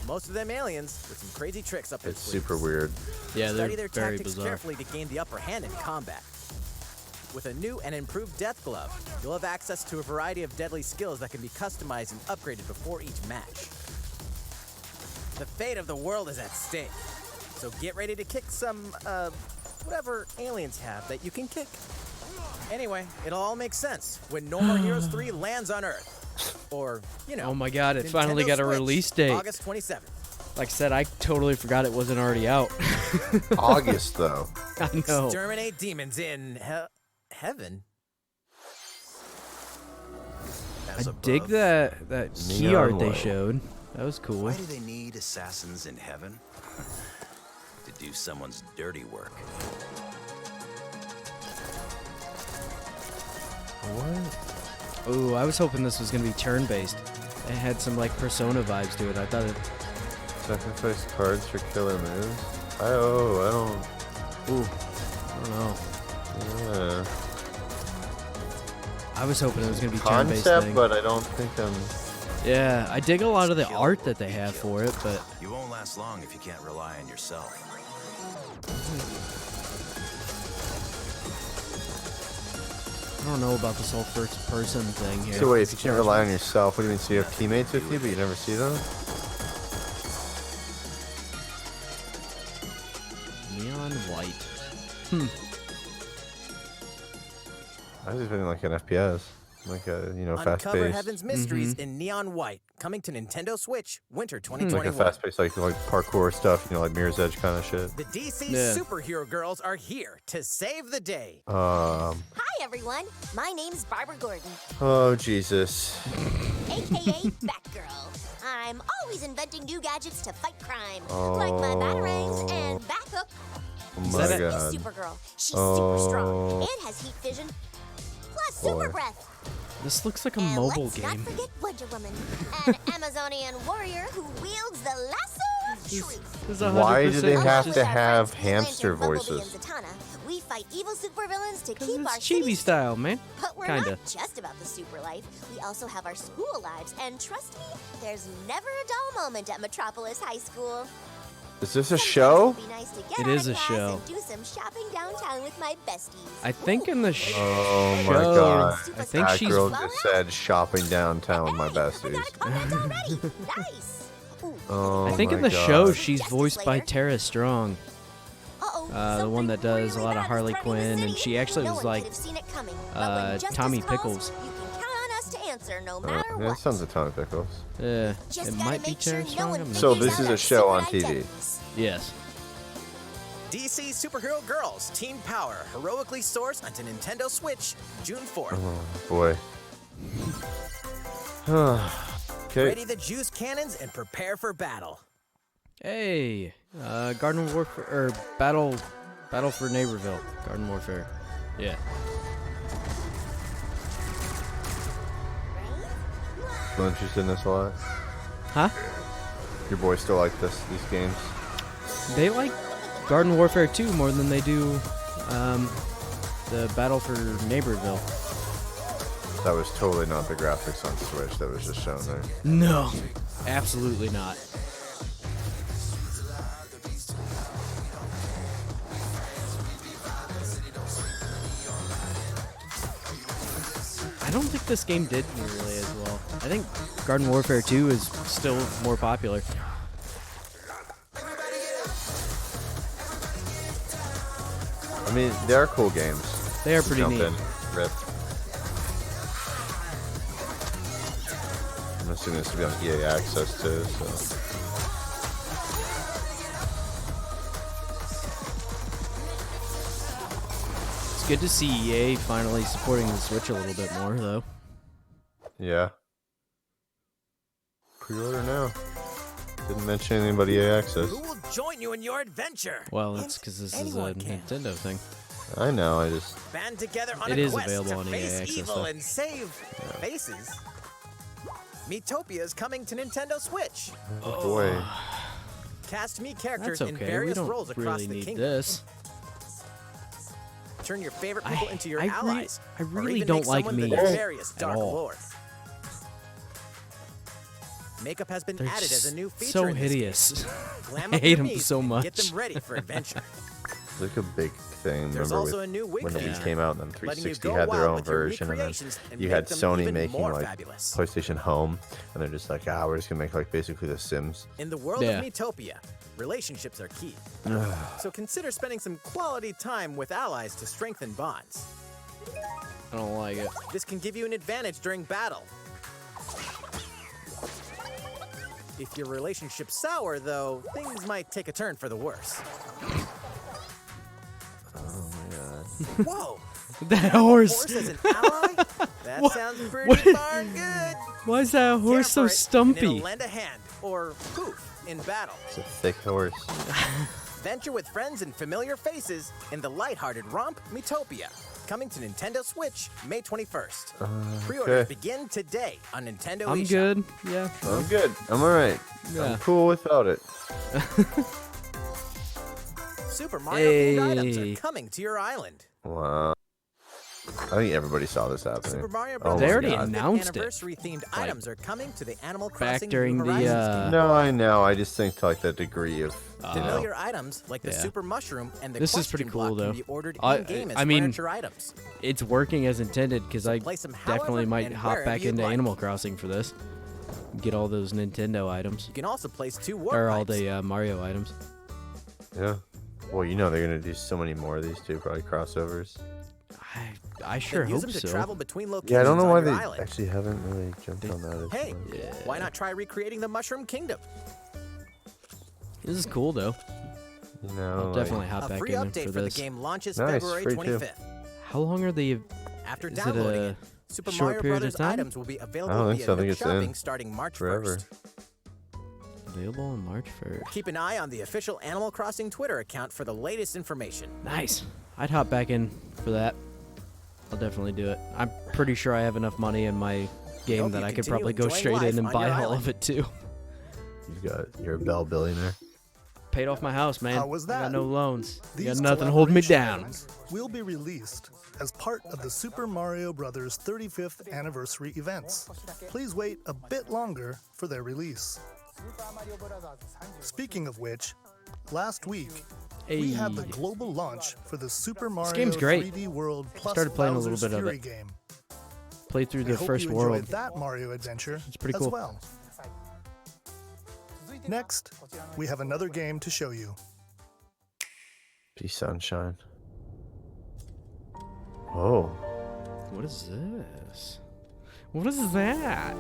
Speaker 6: Most of them aliens with some crazy tricks up their
Speaker 1: It's
Speaker 6: sleeves.
Speaker 1: super weird.
Speaker 2: Yeah, they're
Speaker 6: Study their
Speaker 2: very
Speaker 6: tactics
Speaker 2: bizarre.
Speaker 6: carefully to gain the upper hand in combat. With a new and improved Death Glove, you'll have access to a variety of deadly skills that can be customized and upgraded before each match. The fate of the world is at stake, so get ready to kick some, whatever aliens have that you can kick. Anyway, it'll all make sense when No More Heroes 3 lands on Earth. Or, you know,
Speaker 2: Oh my God, it
Speaker 6: Nintendo
Speaker 2: finally got a
Speaker 6: Switch,
Speaker 2: release date.
Speaker 6: August 27th.
Speaker 2: Like I said, I totally forgot it wasn't already out.
Speaker 1: August though.
Speaker 2: I know.
Speaker 6: Exterminate demons in heaven.
Speaker 2: I dig that key
Speaker 1: Neon
Speaker 2: art they
Speaker 1: white.
Speaker 2: showed. That was cool.
Speaker 9: Why do they need assassins in heaven? To do someone's dirty work.
Speaker 1: What?
Speaker 2: Ooh, I was hoping this was gonna be turn-based. It had some like Persona vibes to it. I thought it.
Speaker 1: Sacrifice cards for killer moves? I don't.
Speaker 2: Ooh, I don't know.
Speaker 1: Yeah.
Speaker 2: I was hoping it was gonna be turn-based
Speaker 1: Concept,
Speaker 2: thing.
Speaker 1: but I don't think I'm.
Speaker 2: Yeah, I dig a lot of the art that they have for it, but
Speaker 9: You won't last long if you can't rely on yourself.
Speaker 2: I don't know about this whole first-person thing here.
Speaker 1: So wait, if you can't rely on yourself, what do you mean? So you have teammates with you, but you never see them?
Speaker 2: Neon white.
Speaker 1: I was expecting like an FPS, like a
Speaker 6: Uncover
Speaker 1: fast-paced,
Speaker 6: Heaven's mysteries in Neon White, coming to Nintendo Switch, winter
Speaker 1: like
Speaker 6: 2021.
Speaker 1: a fast-paced, like parkour stuff, like Mirror's Edge kind of shit.
Speaker 6: The DC
Speaker 2: Yeah.
Speaker 6: superhero girls are here to save the day.
Speaker 4: Hi, everyone. My name's Barbara Gordon,
Speaker 1: Oh Jesus.
Speaker 4: aka Batgirl. I'm always inventing new gadgets to fight crime, like my batarangs and Bathook.
Speaker 1: Oh
Speaker 2: that
Speaker 1: my
Speaker 2: it?
Speaker 4: This
Speaker 1: God.
Speaker 4: Supergirl. She's super strong
Speaker 1: Oh.
Speaker 4: and has heat vision, plus
Speaker 1: Boy.
Speaker 4: super breath.
Speaker 2: This looks like a
Speaker 4: And
Speaker 2: mobile
Speaker 4: let's not
Speaker 2: game.
Speaker 4: forget Wonder Woman, an Amazonian warrior who wields the lasso of truth.
Speaker 2: This is
Speaker 1: Why do they
Speaker 2: 100%
Speaker 1: have
Speaker 2: just-
Speaker 1: to
Speaker 4: With our
Speaker 1: have
Speaker 4: friends Green Lantern,
Speaker 1: hamster
Speaker 4: Bumblebee,
Speaker 1: voices?
Speaker 4: and Zatanna, we fight evil supervillains to
Speaker 2: Cause
Speaker 4: keep our
Speaker 2: it's chibi
Speaker 4: city
Speaker 2: style, man.
Speaker 4: But we're
Speaker 2: Kinda.
Speaker 4: not just about the super life. We also have our school lives, and trust me, there's never a dull moment at Metropolis High School.
Speaker 1: Is this a
Speaker 4: Sometimes
Speaker 1: show?
Speaker 4: it'd be nice to get
Speaker 2: It
Speaker 4: out
Speaker 2: is
Speaker 4: of
Speaker 2: a
Speaker 4: class
Speaker 2: show.
Speaker 4: And do some shopping downtown with my besties.
Speaker 2: I think in the show.
Speaker 1: Oh my God.
Speaker 2: I think
Speaker 1: That
Speaker 2: she's.
Speaker 1: girl just said shopping downtown with my
Speaker 4: Hey, we
Speaker 1: besties.
Speaker 4: got a comment already. Nice. Ooh.
Speaker 1: Oh
Speaker 2: I think in
Speaker 1: my
Speaker 2: the show
Speaker 1: God.
Speaker 2: she's
Speaker 4: Justice
Speaker 2: voiced by
Speaker 4: Slayer.
Speaker 2: Tara Strong,
Speaker 4: Uh-oh,
Speaker 2: the one that
Speaker 4: something
Speaker 2: does a
Speaker 4: really
Speaker 2: lot of
Speaker 4: bad is
Speaker 2: Harley
Speaker 4: threatening the
Speaker 2: Quinn, and
Speaker 4: city.
Speaker 2: she actually
Speaker 4: No
Speaker 2: was
Speaker 4: one
Speaker 2: like,
Speaker 4: could have seen it coming. But when justice
Speaker 2: Tommy
Speaker 4: calls,
Speaker 2: Pickles.
Speaker 4: You can count on us to answer no
Speaker 1: Oh,
Speaker 4: matter
Speaker 1: yeah,
Speaker 4: what.
Speaker 1: it sounds a ton of pickles.
Speaker 4: Just
Speaker 2: it
Speaker 4: gotta
Speaker 2: might be
Speaker 4: make sure
Speaker 2: Tara
Speaker 4: no
Speaker 2: Strong.
Speaker 4: one
Speaker 2: I'm not
Speaker 1: So
Speaker 2: sure.
Speaker 1: this
Speaker 4: figures
Speaker 1: is
Speaker 4: out
Speaker 1: a
Speaker 4: our
Speaker 1: show on
Speaker 4: secret
Speaker 1: TV.
Speaker 4: identities.
Speaker 2: Yes.
Speaker 6: DC Superhero Girls Teen Power, heroically sourced onto Nintendo Switch, June 4th.
Speaker 1: Oh boy. Okay.
Speaker 6: Ready the juice cannons and prepare for battle.
Speaker 2: Hey, Garden Warfare or Battle for Neighborville. Garden Warfare. Yeah.
Speaker 1: Still interested in this a lot?
Speaker 2: Huh?
Speaker 1: Your boys still like these games?
Speaker 2: They like Garden Warfare 2 more than they do the Battle for Neighborville.
Speaker 1: That was totally not the graphics on Switch. That was just shown there.
Speaker 2: No, absolutely not. I don't think this game did nearly as well. I think Garden Warfare 2 is still more popular.
Speaker 1: I mean, they are cool games.
Speaker 2: They are pretty
Speaker 1: Jump
Speaker 2: neat.
Speaker 1: in, rip. I'm assuming this will be on EA Access too, so.
Speaker 2: It's good to see EA finally supporting the Switch a little bit more, though.
Speaker 1: Yeah. Pre-order now. Didn't mention anybody EA Access.
Speaker 6: Who will join you in your adventure?
Speaker 2: Well, it's because this is a Nintendo thing.
Speaker 1: I know. I just.
Speaker 6: Band together on
Speaker 2: It
Speaker 6: a
Speaker 2: is
Speaker 6: quest
Speaker 2: available
Speaker 6: to
Speaker 2: on EA
Speaker 6: face
Speaker 2: Access,
Speaker 6: evil
Speaker 2: though.
Speaker 6: and save faces. Miitopia is coming to Nintendo Switch.
Speaker 1: Oh boy.
Speaker 6: Cast Mii characters
Speaker 2: That's
Speaker 6: in
Speaker 2: okay. We
Speaker 6: various
Speaker 2: don't
Speaker 6: roles across
Speaker 2: really
Speaker 6: the
Speaker 2: need
Speaker 6: kingdom.
Speaker 2: this.
Speaker 6: Turn your favorite people into your
Speaker 2: I
Speaker 6: allies.
Speaker 2: I
Speaker 6: or
Speaker 2: really
Speaker 6: even
Speaker 2: don't
Speaker 6: make
Speaker 2: like
Speaker 6: someone the
Speaker 2: Mii
Speaker 6: nefarious
Speaker 2: at
Speaker 6: Dark
Speaker 2: all.
Speaker 6: Lord. Makeup has been
Speaker 2: They're
Speaker 6: added as a new feature
Speaker 2: so
Speaker 6: in this game.
Speaker 2: hideous.
Speaker 6: Glam
Speaker 2: I
Speaker 6: up
Speaker 2: hate
Speaker 6: your
Speaker 2: them
Speaker 6: Miis
Speaker 2: so
Speaker 6: and
Speaker 2: much.
Speaker 6: Get them ready for adventure.
Speaker 1: It's like a big thing.
Speaker 6: There's
Speaker 1: Remember
Speaker 6: also
Speaker 1: with
Speaker 6: a new wig
Speaker 1: when these
Speaker 6: feature,
Speaker 1: came out, and then
Speaker 6: letting you
Speaker 1: 360
Speaker 6: go
Speaker 1: had their
Speaker 6: wild
Speaker 1: own
Speaker 6: with your
Speaker 1: version, and then
Speaker 6: recreations and
Speaker 1: you
Speaker 6: make
Speaker 1: had
Speaker 6: them
Speaker 1: Sony
Speaker 6: even
Speaker 1: making
Speaker 6: more
Speaker 1: like
Speaker 6: fabulous.
Speaker 1: PlayStation Home, and they're just like, we're just gonna make like basically The Sims.
Speaker 6: In the world
Speaker 2: Yeah.
Speaker 6: of Miitopia, relationships are key. So consider spending some quality time with allies to strengthen bonds.
Speaker 2: I don't like it.
Speaker 6: This can give you an advantage during battle. If your relationship's sour, though, things might take a turn for the worse.
Speaker 1: Oh my god.
Speaker 6: Whoa!
Speaker 2: That horse.
Speaker 6: Horse as an ally? That
Speaker 2: What-
Speaker 6: sounds pretty
Speaker 2: what is-
Speaker 6: darn good.
Speaker 2: Why is that
Speaker 6: Care
Speaker 2: horse so
Speaker 6: for it, and
Speaker 2: stumpy?
Speaker 6: it'll lend a hand, or poof, in battle.
Speaker 1: It's a thick horse.
Speaker 6: Venture with friends and familiar faces in the lighthearted romp Miitopia. Coming to Nintendo Switch May 21st. Pre-orders
Speaker 1: okay.
Speaker 6: begin today on Nintendo
Speaker 2: I'm
Speaker 6: eShop.
Speaker 2: good. Yeah.
Speaker 1: I'm good. I'm alright.
Speaker 2: Yeah.
Speaker 1: I'm cool without it.
Speaker 6: Super Mario themed items
Speaker 2: Hey.
Speaker 6: are coming to your island.
Speaker 1: Wow. I think everybody saw this happening.
Speaker 6: Super Mario
Speaker 1: Oh
Speaker 6: Bros.
Speaker 2: They
Speaker 1: my
Speaker 2: already
Speaker 1: God.
Speaker 2: announced it.
Speaker 6: Anniversary themed
Speaker 2: Like,
Speaker 6: items are coming to the Animal
Speaker 2: back
Speaker 6: Crossing
Speaker 2: during
Speaker 6: New
Speaker 2: the,
Speaker 6: Horizons game.
Speaker 1: No, I know. I just think to like the degree of
Speaker 6: Familiar items like the
Speaker 2: yeah.
Speaker 6: Super Mushroom and the
Speaker 2: This is
Speaker 6: question
Speaker 2: pretty
Speaker 6: block
Speaker 2: cool, though.
Speaker 6: can be ordered
Speaker 2: I-
Speaker 6: in-game as
Speaker 2: I mean,
Speaker 6: furniture items.
Speaker 2: It's working as intended because I
Speaker 6: Place 'em
Speaker 2: definitely
Speaker 6: however
Speaker 2: might
Speaker 6: and
Speaker 2: hop
Speaker 6: wherever
Speaker 2: back
Speaker 6: you'd
Speaker 2: into
Speaker 6: like.
Speaker 2: Animal Crossing for this. Get all those Nintendo items.
Speaker 6: You can also place 2 warp
Speaker 2: Or all
Speaker 6: pipes.
Speaker 2: the Mario items.
Speaker 1: Yeah. Well, you know they're gonna do so many more of these two, probably crossovers.
Speaker 2: I sure
Speaker 6: Then use
Speaker 2: hope
Speaker 6: them to
Speaker 2: so.
Speaker 6: travel between locations
Speaker 1: Yeah, I don't know why
Speaker 6: on
Speaker 1: they
Speaker 6: your island.
Speaker 1: actually haven't really jumped on that. As
Speaker 6: Hey,
Speaker 1: much.
Speaker 6: why not try recreating the Mushroom Kingdom?
Speaker 2: This is cool though.
Speaker 1: You know,
Speaker 2: I'll
Speaker 1: like-
Speaker 2: definitely hop
Speaker 6: A
Speaker 2: back
Speaker 6: free
Speaker 2: in
Speaker 6: update
Speaker 2: for
Speaker 6: for the
Speaker 2: this.
Speaker 6: game launches
Speaker 1: Nice,
Speaker 6: February
Speaker 1: free too.
Speaker 6: 25th.
Speaker 2: How long are they?
Speaker 6: After
Speaker 2: Is it
Speaker 6: downloading
Speaker 2: a
Speaker 6: it, Super
Speaker 2: short
Speaker 6: Mario
Speaker 2: period of
Speaker 6: Brothers
Speaker 2: time?
Speaker 6: items will be
Speaker 1: I
Speaker 6: available
Speaker 1: don't think
Speaker 6: via
Speaker 1: so. I think
Speaker 6: Nook
Speaker 1: it's
Speaker 6: Shopping
Speaker 1: in
Speaker 6: starting March
Speaker 1: forever.
Speaker 6: 1st.
Speaker 2: Available on March 1st.
Speaker 6: Keep an eye on the official Animal Crossing Twitter account for the latest information.
Speaker 2: Nice. I'd hop back in for that. I'll definitely do it. I'm pretty sure I have enough money in my game
Speaker 6: hope
Speaker 2: that
Speaker 6: you
Speaker 2: I could
Speaker 6: continue
Speaker 2: probably go
Speaker 6: enjoying
Speaker 2: straight
Speaker 6: life
Speaker 2: in and
Speaker 6: on
Speaker 2: buy
Speaker 6: your
Speaker 2: all
Speaker 6: island.
Speaker 2: of it too.
Speaker 1: You're a Bell billionaire.
Speaker 2: Paid off my house, man.
Speaker 5: How was
Speaker 2: I got
Speaker 5: that?
Speaker 2: no loans.
Speaker 5: These
Speaker 2: Got nothing holding me
Speaker 5: collaboration
Speaker 2: down.
Speaker 5: items will be released as part of the Super Mario Bros. 35th anniversary events. Please wait a bit longer for their release. Speaking of which, last week we had the
Speaker 2: Hey.
Speaker 5: global launch for the Super Mario
Speaker 2: game's great.
Speaker 5: 3D World Plus
Speaker 2: Started playing a little
Speaker 5: Bowser's
Speaker 2: bit of
Speaker 5: Fury
Speaker 2: it.
Speaker 5: game.
Speaker 2: Played through
Speaker 5: We
Speaker 2: the
Speaker 5: hope
Speaker 2: first
Speaker 5: you
Speaker 2: world.
Speaker 5: enjoyed that Mario adventure
Speaker 2: It's pretty
Speaker 5: as
Speaker 2: cool.
Speaker 5: well. Next, we have another game to show you.
Speaker 1: Peace, sunshine. Oh.
Speaker 2: What is this? What is that?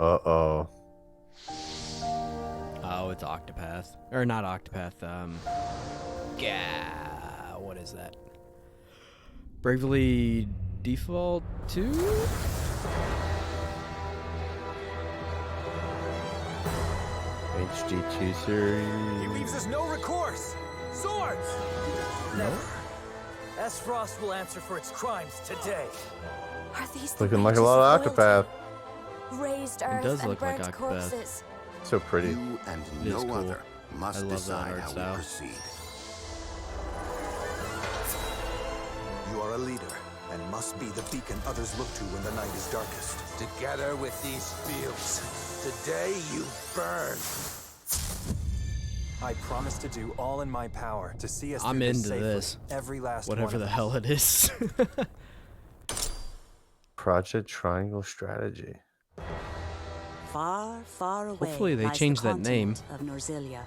Speaker 1: Uh-oh.
Speaker 2: Oh, it's Octopath. Or not Octopath, yeah, what is that? Bravely Default 2?
Speaker 1: HD2 series.
Speaker 3: He leaves us no recourse. Swords! Never. S-Frost will answer for its crimes today.
Speaker 10: Are these the
Speaker 1: Looking like a lot of
Speaker 10: wages
Speaker 1: Octopath.
Speaker 10: royalty? Raised earth
Speaker 2: does
Speaker 10: and
Speaker 2: look like
Speaker 10: burnt
Speaker 2: Octopath.
Speaker 10: corpses.
Speaker 1: So pretty.
Speaker 11: You and
Speaker 2: It is
Speaker 11: no
Speaker 2: cool.
Speaker 11: other must
Speaker 2: I love that
Speaker 11: decide
Speaker 2: art
Speaker 11: how
Speaker 2: style.
Speaker 11: we proceed. You are a leader and must be the beacon others look to when the night is darkest.
Speaker 7: Together with these fields, today you burn.
Speaker 3: I promise to do all in my power to see us
Speaker 2: I'm
Speaker 3: through
Speaker 2: into
Speaker 3: safely,
Speaker 2: this.
Speaker 3: every last
Speaker 2: Whatever
Speaker 3: one
Speaker 2: the
Speaker 3: of
Speaker 2: hell
Speaker 3: us.
Speaker 2: it is.
Speaker 1: Project Triangle Strategy.
Speaker 10: Far, far away
Speaker 2: Hopefully they
Speaker 10: lies
Speaker 2: change
Speaker 10: the
Speaker 2: that name.
Speaker 10: continent of Norzilia,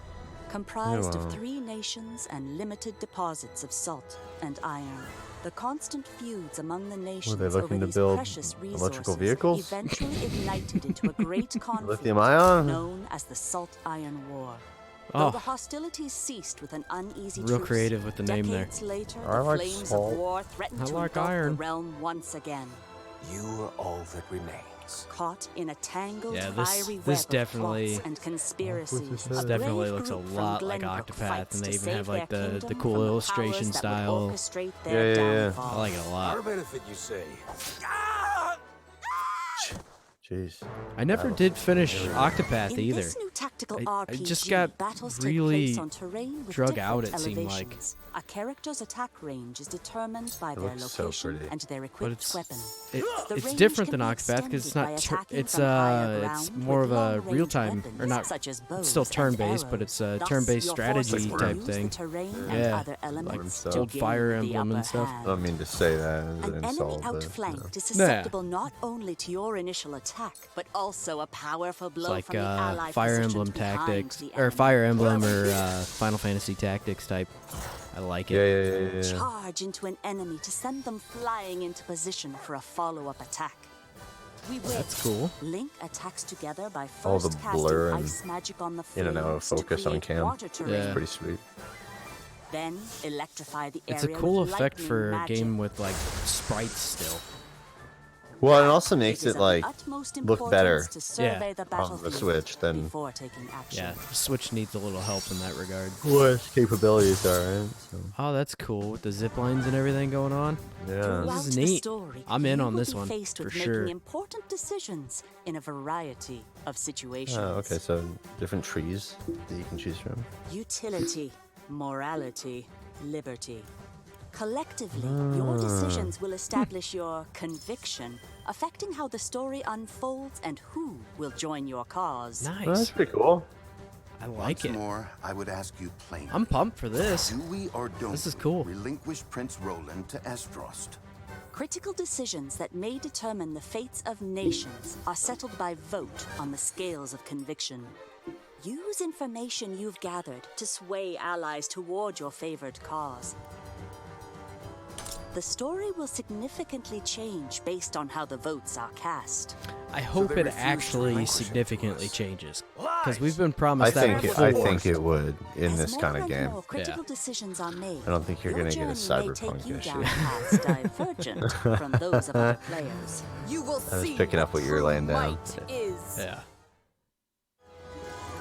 Speaker 10: comprised
Speaker 1: Yeah,
Speaker 10: of
Speaker 1: well.
Speaker 10: 3 nations and limited deposits of salt and iron. The constant feuds among the nations
Speaker 1: they looking
Speaker 10: over
Speaker 1: to
Speaker 10: these
Speaker 1: build
Speaker 10: precious
Speaker 1: electrical
Speaker 10: resources
Speaker 1: vehicles?
Speaker 10: eventually ignited into a great conflict
Speaker 1: Lithium-ion?
Speaker 10: known as the Salt-Iron War.
Speaker 2: Oh.
Speaker 10: Though the hostilities ceased with an uneasy
Speaker 2: Real
Speaker 10: truce,
Speaker 2: creative with the name there.
Speaker 10: decades later,
Speaker 1: I
Speaker 10: the
Speaker 1: like
Speaker 10: flames
Speaker 1: salt.
Speaker 10: of war threatened
Speaker 2: I
Speaker 10: to
Speaker 2: like
Speaker 10: engulf
Speaker 2: iron.
Speaker 10: the realm once again.
Speaker 3: You are all that remain.
Speaker 11: chance.
Speaker 10: Caught in a tangled,
Speaker 2: Yeah,
Speaker 10: fiery
Speaker 2: this
Speaker 10: web
Speaker 2: definitely-
Speaker 10: of plots and conspiracies.
Speaker 2: This
Speaker 10: a
Speaker 2: definitely
Speaker 10: brave
Speaker 2: looks a
Speaker 10: group from
Speaker 2: lot like
Speaker 10: Glenbrook
Speaker 2: Octopath,
Speaker 10: fights
Speaker 2: and they
Speaker 10: to
Speaker 2: even
Speaker 10: save
Speaker 2: have like
Speaker 10: their
Speaker 2: the
Speaker 10: kingdom
Speaker 2: cool
Speaker 10: from the
Speaker 2: illustration
Speaker 10: powers that would
Speaker 2: style.
Speaker 10: orchestrate their downfall.
Speaker 2: I like it a lot.
Speaker 11: Our benefit, you say?
Speaker 1: Jeez.
Speaker 2: I never did finish Octopath
Speaker 10: In
Speaker 2: either.
Speaker 10: this new tactical
Speaker 2: I
Speaker 10: RPG,
Speaker 2: just got
Speaker 10: battles take
Speaker 2: really
Speaker 10: place on terrain with
Speaker 2: drug
Speaker 10: different
Speaker 2: out, it seemed like.
Speaker 10: elevations. A character's attack range is determined by their
Speaker 1: looks so
Speaker 10: location
Speaker 1: pretty.
Speaker 10: and their
Speaker 2: But
Speaker 10: equipped weapon. The
Speaker 2: it's
Speaker 10: range
Speaker 2: different
Speaker 10: can
Speaker 2: than
Speaker 10: be
Speaker 2: Octopath because it's
Speaker 10: extended by
Speaker 2: not
Speaker 10: attacking
Speaker 2: it's
Speaker 10: from higher
Speaker 2: it's
Speaker 10: ground
Speaker 2: more
Speaker 10: with
Speaker 2: of a
Speaker 10: long-range
Speaker 2: real time
Speaker 10: weapons
Speaker 2: or not.
Speaker 10: such as
Speaker 2: It's
Speaker 10: bows
Speaker 2: still
Speaker 10: and
Speaker 2: turn-based, but
Speaker 10: arrows.
Speaker 2: it's a
Speaker 10: Thus,
Speaker 2: turn-based
Speaker 10: your
Speaker 2: strategy
Speaker 10: forces will
Speaker 2: type
Speaker 10: use
Speaker 2: thing.
Speaker 10: the terrain and
Speaker 2: Yeah,
Speaker 10: other elements
Speaker 1: like
Speaker 10: to
Speaker 2: old
Speaker 10: gain
Speaker 2: Fire
Speaker 10: the
Speaker 2: Emblem and
Speaker 10: upper
Speaker 2: stuff.
Speaker 1: I don't mean to say that as
Speaker 10: An
Speaker 1: an
Speaker 10: enemy
Speaker 1: insult, but
Speaker 10: outflanked is
Speaker 2: Nah.
Speaker 10: susceptible not only to your initial attack, but also a powerful blow
Speaker 2: It's like
Speaker 10: from the ally
Speaker 2: Fire
Speaker 10: positioned
Speaker 2: Emblem
Speaker 10: behind
Speaker 2: Tactics
Speaker 10: the
Speaker 2: or
Speaker 10: enemy.
Speaker 2: Fire Emblem or Final Fantasy Tactics type. I like it.
Speaker 1: yeah.
Speaker 10: Charge into an enemy to send them flying into position for a follow-up attack. We win.
Speaker 2: That's cool.
Speaker 10: Link attacks together by first
Speaker 1: All the blur
Speaker 10: casting
Speaker 1: and
Speaker 10: ice magic on the
Speaker 1: in and out of
Speaker 10: fields to
Speaker 1: focus on
Speaker 10: create
Speaker 1: cam.
Speaker 10: water terrain.
Speaker 2: Yeah.
Speaker 1: It's pretty sweet.
Speaker 10: Then electrify the
Speaker 2: It's a
Speaker 10: area
Speaker 2: cool
Speaker 10: with
Speaker 2: effect
Speaker 10: lightning
Speaker 2: for a
Speaker 10: magic.
Speaker 2: game with like sprites still.
Speaker 1: Well, it also makes
Speaker 10: is
Speaker 1: it
Speaker 10: of
Speaker 1: like
Speaker 10: utmost
Speaker 1: look better
Speaker 10: importance to survey the
Speaker 1: on the
Speaker 10: battlefield
Speaker 1: Switch than
Speaker 10: before taking action.
Speaker 2: Yeah, Switch needs a little help in that regard.
Speaker 1: what its capabilities are. Right? So,
Speaker 2: Oh, that's cool with the zip lines and everything going on.
Speaker 1: yeah.
Speaker 10: Throughout
Speaker 2: This is
Speaker 10: the
Speaker 2: neat.
Speaker 10: story,
Speaker 2: I'm in
Speaker 10: you
Speaker 2: on
Speaker 10: will
Speaker 2: this
Speaker 10: be
Speaker 2: one
Speaker 10: faced
Speaker 2: for
Speaker 10: with
Speaker 2: sure.
Speaker 10: making important decisions in a variety of situations.
Speaker 1: Oh, okay. So different trees that you can choose from.
Speaker 10: Utility, morality, liberty. Collectively, your decisions will establish your conviction, affecting how the story unfolds and who will join your cause.
Speaker 1: Well, that's
Speaker 2: Nice.
Speaker 1: pretty cool.
Speaker 2: I like
Speaker 11: Once
Speaker 2: it.
Speaker 11: more, I would ask you plainly.
Speaker 2: I'm pumped for this.
Speaker 11: Do we or don't
Speaker 2: This is
Speaker 11: we
Speaker 2: cool.
Speaker 11: relinquish Prince Roland to Esfrost?
Speaker 10: Critical decisions that may determine the fates of nations are settled by vote on the scales of conviction. Use information you've gathered to sway allies toward your favored cause. The story will significantly change based on how the votes are cast.
Speaker 2: I hope
Speaker 11: they
Speaker 2: it
Speaker 11: refuse to
Speaker 2: actually
Speaker 11: relinquish it to
Speaker 2: significantly
Speaker 11: us.
Speaker 2: changes because we've been
Speaker 1: I
Speaker 2: promised that
Speaker 1: think
Speaker 2: before.
Speaker 1: I think it would in
Speaker 10: As
Speaker 1: this
Speaker 10: more
Speaker 1: kind of
Speaker 10: and
Speaker 1: game.
Speaker 10: more critical decisions are made,
Speaker 1: I don't think you're
Speaker 10: your
Speaker 1: gonna get a
Speaker 10: journey may
Speaker 1: Cyberpunk
Speaker 10: take you
Speaker 1: issue.
Speaker 10: down paths divergent from those of other players.
Speaker 3: You will
Speaker 1: I was
Speaker 3: see
Speaker 1: picking up what you were laying down.
Speaker 3: might is.
Speaker 2: Yeah.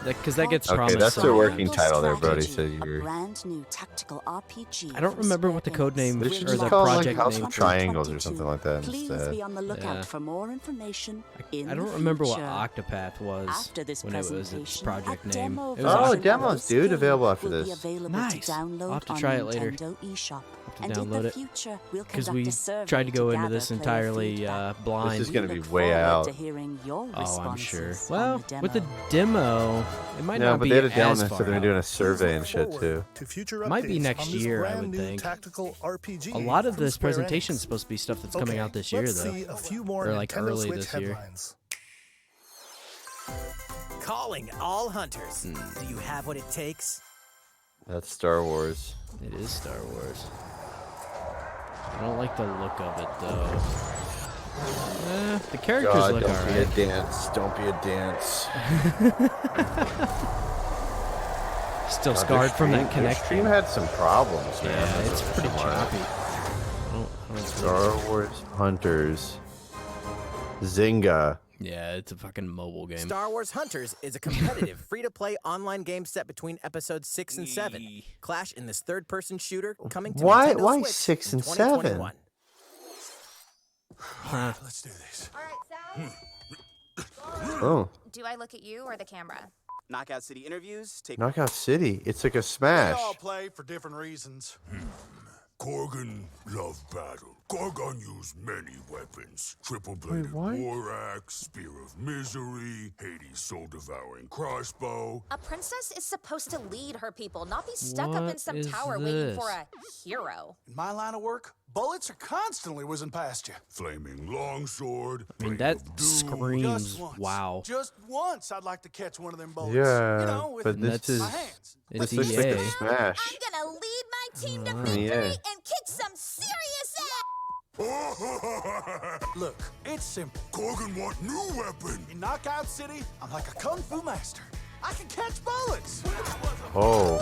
Speaker 2: Because that gets
Speaker 1: Okay,
Speaker 2: promised.
Speaker 1: that's
Speaker 2: so
Speaker 1: their
Speaker 2: much.
Speaker 1: working title there, Brody. So
Speaker 10: Strategy, a
Speaker 1: you're.
Speaker 10: brand new tactical RPG.
Speaker 2: I don't
Speaker 10: from
Speaker 2: remember what the
Speaker 10: Square
Speaker 2: code name
Speaker 1: They
Speaker 10: Enix.
Speaker 1: should
Speaker 2: or
Speaker 1: just
Speaker 2: the
Speaker 1: call it like
Speaker 2: project
Speaker 1: House
Speaker 2: name.
Speaker 1: of Triangles or something like that
Speaker 10: Please
Speaker 1: instead.
Speaker 10: be on the lookout
Speaker 2: Yeah.
Speaker 10: for more information in
Speaker 2: I don't
Speaker 10: the
Speaker 2: remember what
Speaker 10: future.
Speaker 2: Octopath was
Speaker 10: After this
Speaker 2: when it was its
Speaker 10: presentation,
Speaker 2: project
Speaker 10: a
Speaker 2: name.
Speaker 10: demo
Speaker 2: It was
Speaker 1: Oh,
Speaker 10: version
Speaker 2: Octopath.
Speaker 10: of
Speaker 1: demos,
Speaker 10: this
Speaker 1: dude,
Speaker 10: game
Speaker 1: available after
Speaker 10: will be
Speaker 1: this.
Speaker 10: available
Speaker 2: Nice.
Speaker 10: to download
Speaker 2: I'll have to
Speaker 10: on
Speaker 2: try it
Speaker 10: Nintendo
Speaker 2: later.
Speaker 10: eShop.
Speaker 2: to
Speaker 10: And
Speaker 2: download
Speaker 10: in the
Speaker 2: it.
Speaker 10: future, we'll
Speaker 2: Because
Speaker 10: conduct
Speaker 2: we
Speaker 10: a survey
Speaker 2: tried to go
Speaker 10: to
Speaker 2: into
Speaker 10: gather
Speaker 2: this
Speaker 10: player
Speaker 2: entirely
Speaker 10: feedback.
Speaker 2: blind.
Speaker 1: This is gonna
Speaker 10: We
Speaker 1: be
Speaker 10: look
Speaker 1: way
Speaker 10: forward
Speaker 1: out.
Speaker 10: to hearing your
Speaker 2: Oh, I'm sure.
Speaker 10: responses
Speaker 2: Well,
Speaker 10: on the
Speaker 2: with the
Speaker 10: demo.
Speaker 2: demo, it might
Speaker 1: Yeah,
Speaker 2: not
Speaker 1: but
Speaker 2: be
Speaker 1: they had it down
Speaker 2: as
Speaker 1: there,
Speaker 2: far
Speaker 1: so they're
Speaker 2: out.
Speaker 1: doing a survey and
Speaker 5: Look
Speaker 1: shit
Speaker 5: forward
Speaker 1: too.
Speaker 5: to future
Speaker 2: Might be
Speaker 5: updates
Speaker 2: next
Speaker 5: on this
Speaker 2: year, I
Speaker 5: brand
Speaker 2: would
Speaker 5: new
Speaker 2: think.
Speaker 5: tactical RPG
Speaker 2: A lot of
Speaker 5: from
Speaker 2: this
Speaker 5: Square
Speaker 2: presentation is
Speaker 5: Enix.
Speaker 2: supposed to be stuff that's coming
Speaker 5: Okay,
Speaker 2: out this year,
Speaker 5: let's
Speaker 2: though.
Speaker 5: see a few more
Speaker 2: Or like
Speaker 5: Nintendo
Speaker 2: early
Speaker 5: Switch
Speaker 2: this year.
Speaker 5: headlines.
Speaker 6: Calling all hunters. Do you have what it takes?
Speaker 1: That's Star Wars.
Speaker 2: It is Star Wars. I don't like the look of it, though. The characters
Speaker 1: God,
Speaker 2: look
Speaker 1: don't be a
Speaker 2: alright.
Speaker 1: dance. Don't be a dance.
Speaker 2: Still
Speaker 1: God,
Speaker 2: scarred from that
Speaker 1: Their
Speaker 2: connection.
Speaker 1: stream had some problems, man.
Speaker 2: Yeah,
Speaker 1: That's
Speaker 2: it's
Speaker 1: what
Speaker 2: pretty
Speaker 1: somewhere.
Speaker 2: choppy. I don't
Speaker 1: Star Wars Hunters. Zynga.
Speaker 2: Yeah, it's a fucking mobile game.
Speaker 6: Star Wars Hunters is a competitive, free-to-play online game set between episodes 6 and 7. Clash in this third-person shooter coming to
Speaker 1: Why-
Speaker 6: Nintendo
Speaker 1: why
Speaker 6: Switch
Speaker 1: 6
Speaker 6: in
Speaker 1: and 7?
Speaker 6: 2021.
Speaker 7: Let's do this.
Speaker 4: All right, Sal.
Speaker 1: Oh,
Speaker 4: Do I look at you or the camera?
Speaker 12: Knockout City interviews take.
Speaker 1: Knockout City. It's like a
Speaker 7: We
Speaker 1: smash.
Speaker 7: all play for different reasons. Korgan loved battle. Gorgon used many weapons. Triple-bladed
Speaker 1: what?
Speaker 7: war axe, spear of misery, Hades' soul-devouring crossbow.
Speaker 4: A princess is supposed to lead her people, not be stuck up in
Speaker 2: What
Speaker 4: some
Speaker 2: is
Speaker 4: tower waiting for
Speaker 2: this?
Speaker 4: a hero.
Speaker 13: In my line of work, bullets are constantly whizzing past you.
Speaker 7: Flaming longsword.
Speaker 2: I mean,
Speaker 7: Blade
Speaker 2: that
Speaker 7: of Doom.
Speaker 2: screams
Speaker 13: Just once.
Speaker 2: wow.
Speaker 13: Just once, I'd like to catch one of them bullets.
Speaker 1: Yeah,
Speaker 13: you know, with
Speaker 1: but this
Speaker 2: That's-
Speaker 1: is
Speaker 13: my hands.
Speaker 2: It's
Speaker 1: this looks like a
Speaker 2: EA.
Speaker 1: smash.
Speaker 4: I'm gonna lead my team to
Speaker 2: Oh,
Speaker 4: victory
Speaker 1: yeah.
Speaker 4: and kick some serious ass.
Speaker 13: Look, it's simple.
Speaker 7: Korgan want new weapon.
Speaker 13: In Knockout City, I'm like a kung fu master. I can catch bullets.
Speaker 1: Oh,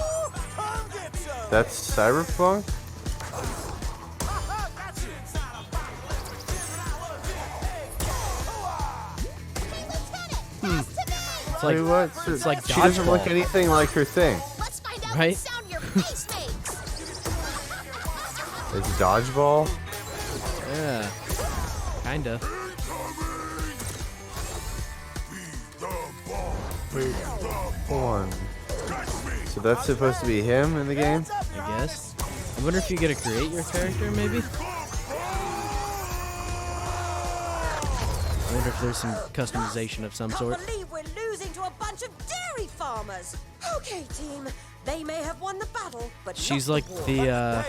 Speaker 13: Come get some.
Speaker 1: that's Cyberpunk? Tell you what,
Speaker 2: it's like
Speaker 1: she doesn't look
Speaker 2: dodgeball.
Speaker 1: anything like her thing.
Speaker 4: Let's find out
Speaker 2: Right?
Speaker 4: what sound your face makes.
Speaker 1: It's dodgeball.
Speaker 2: Yeah, kinda.
Speaker 1: Hold on. So that's supposed to be him in the game?
Speaker 2: I guess. I wonder if you get to create your character, maybe? I wonder if there's some customization of some sort.
Speaker 14: Can't believe we're losing to a bunch of dairy farmers. Okay, team. They may have won the battle, but
Speaker 2: She's
Speaker 14: not
Speaker 2: like
Speaker 14: war.
Speaker 2: the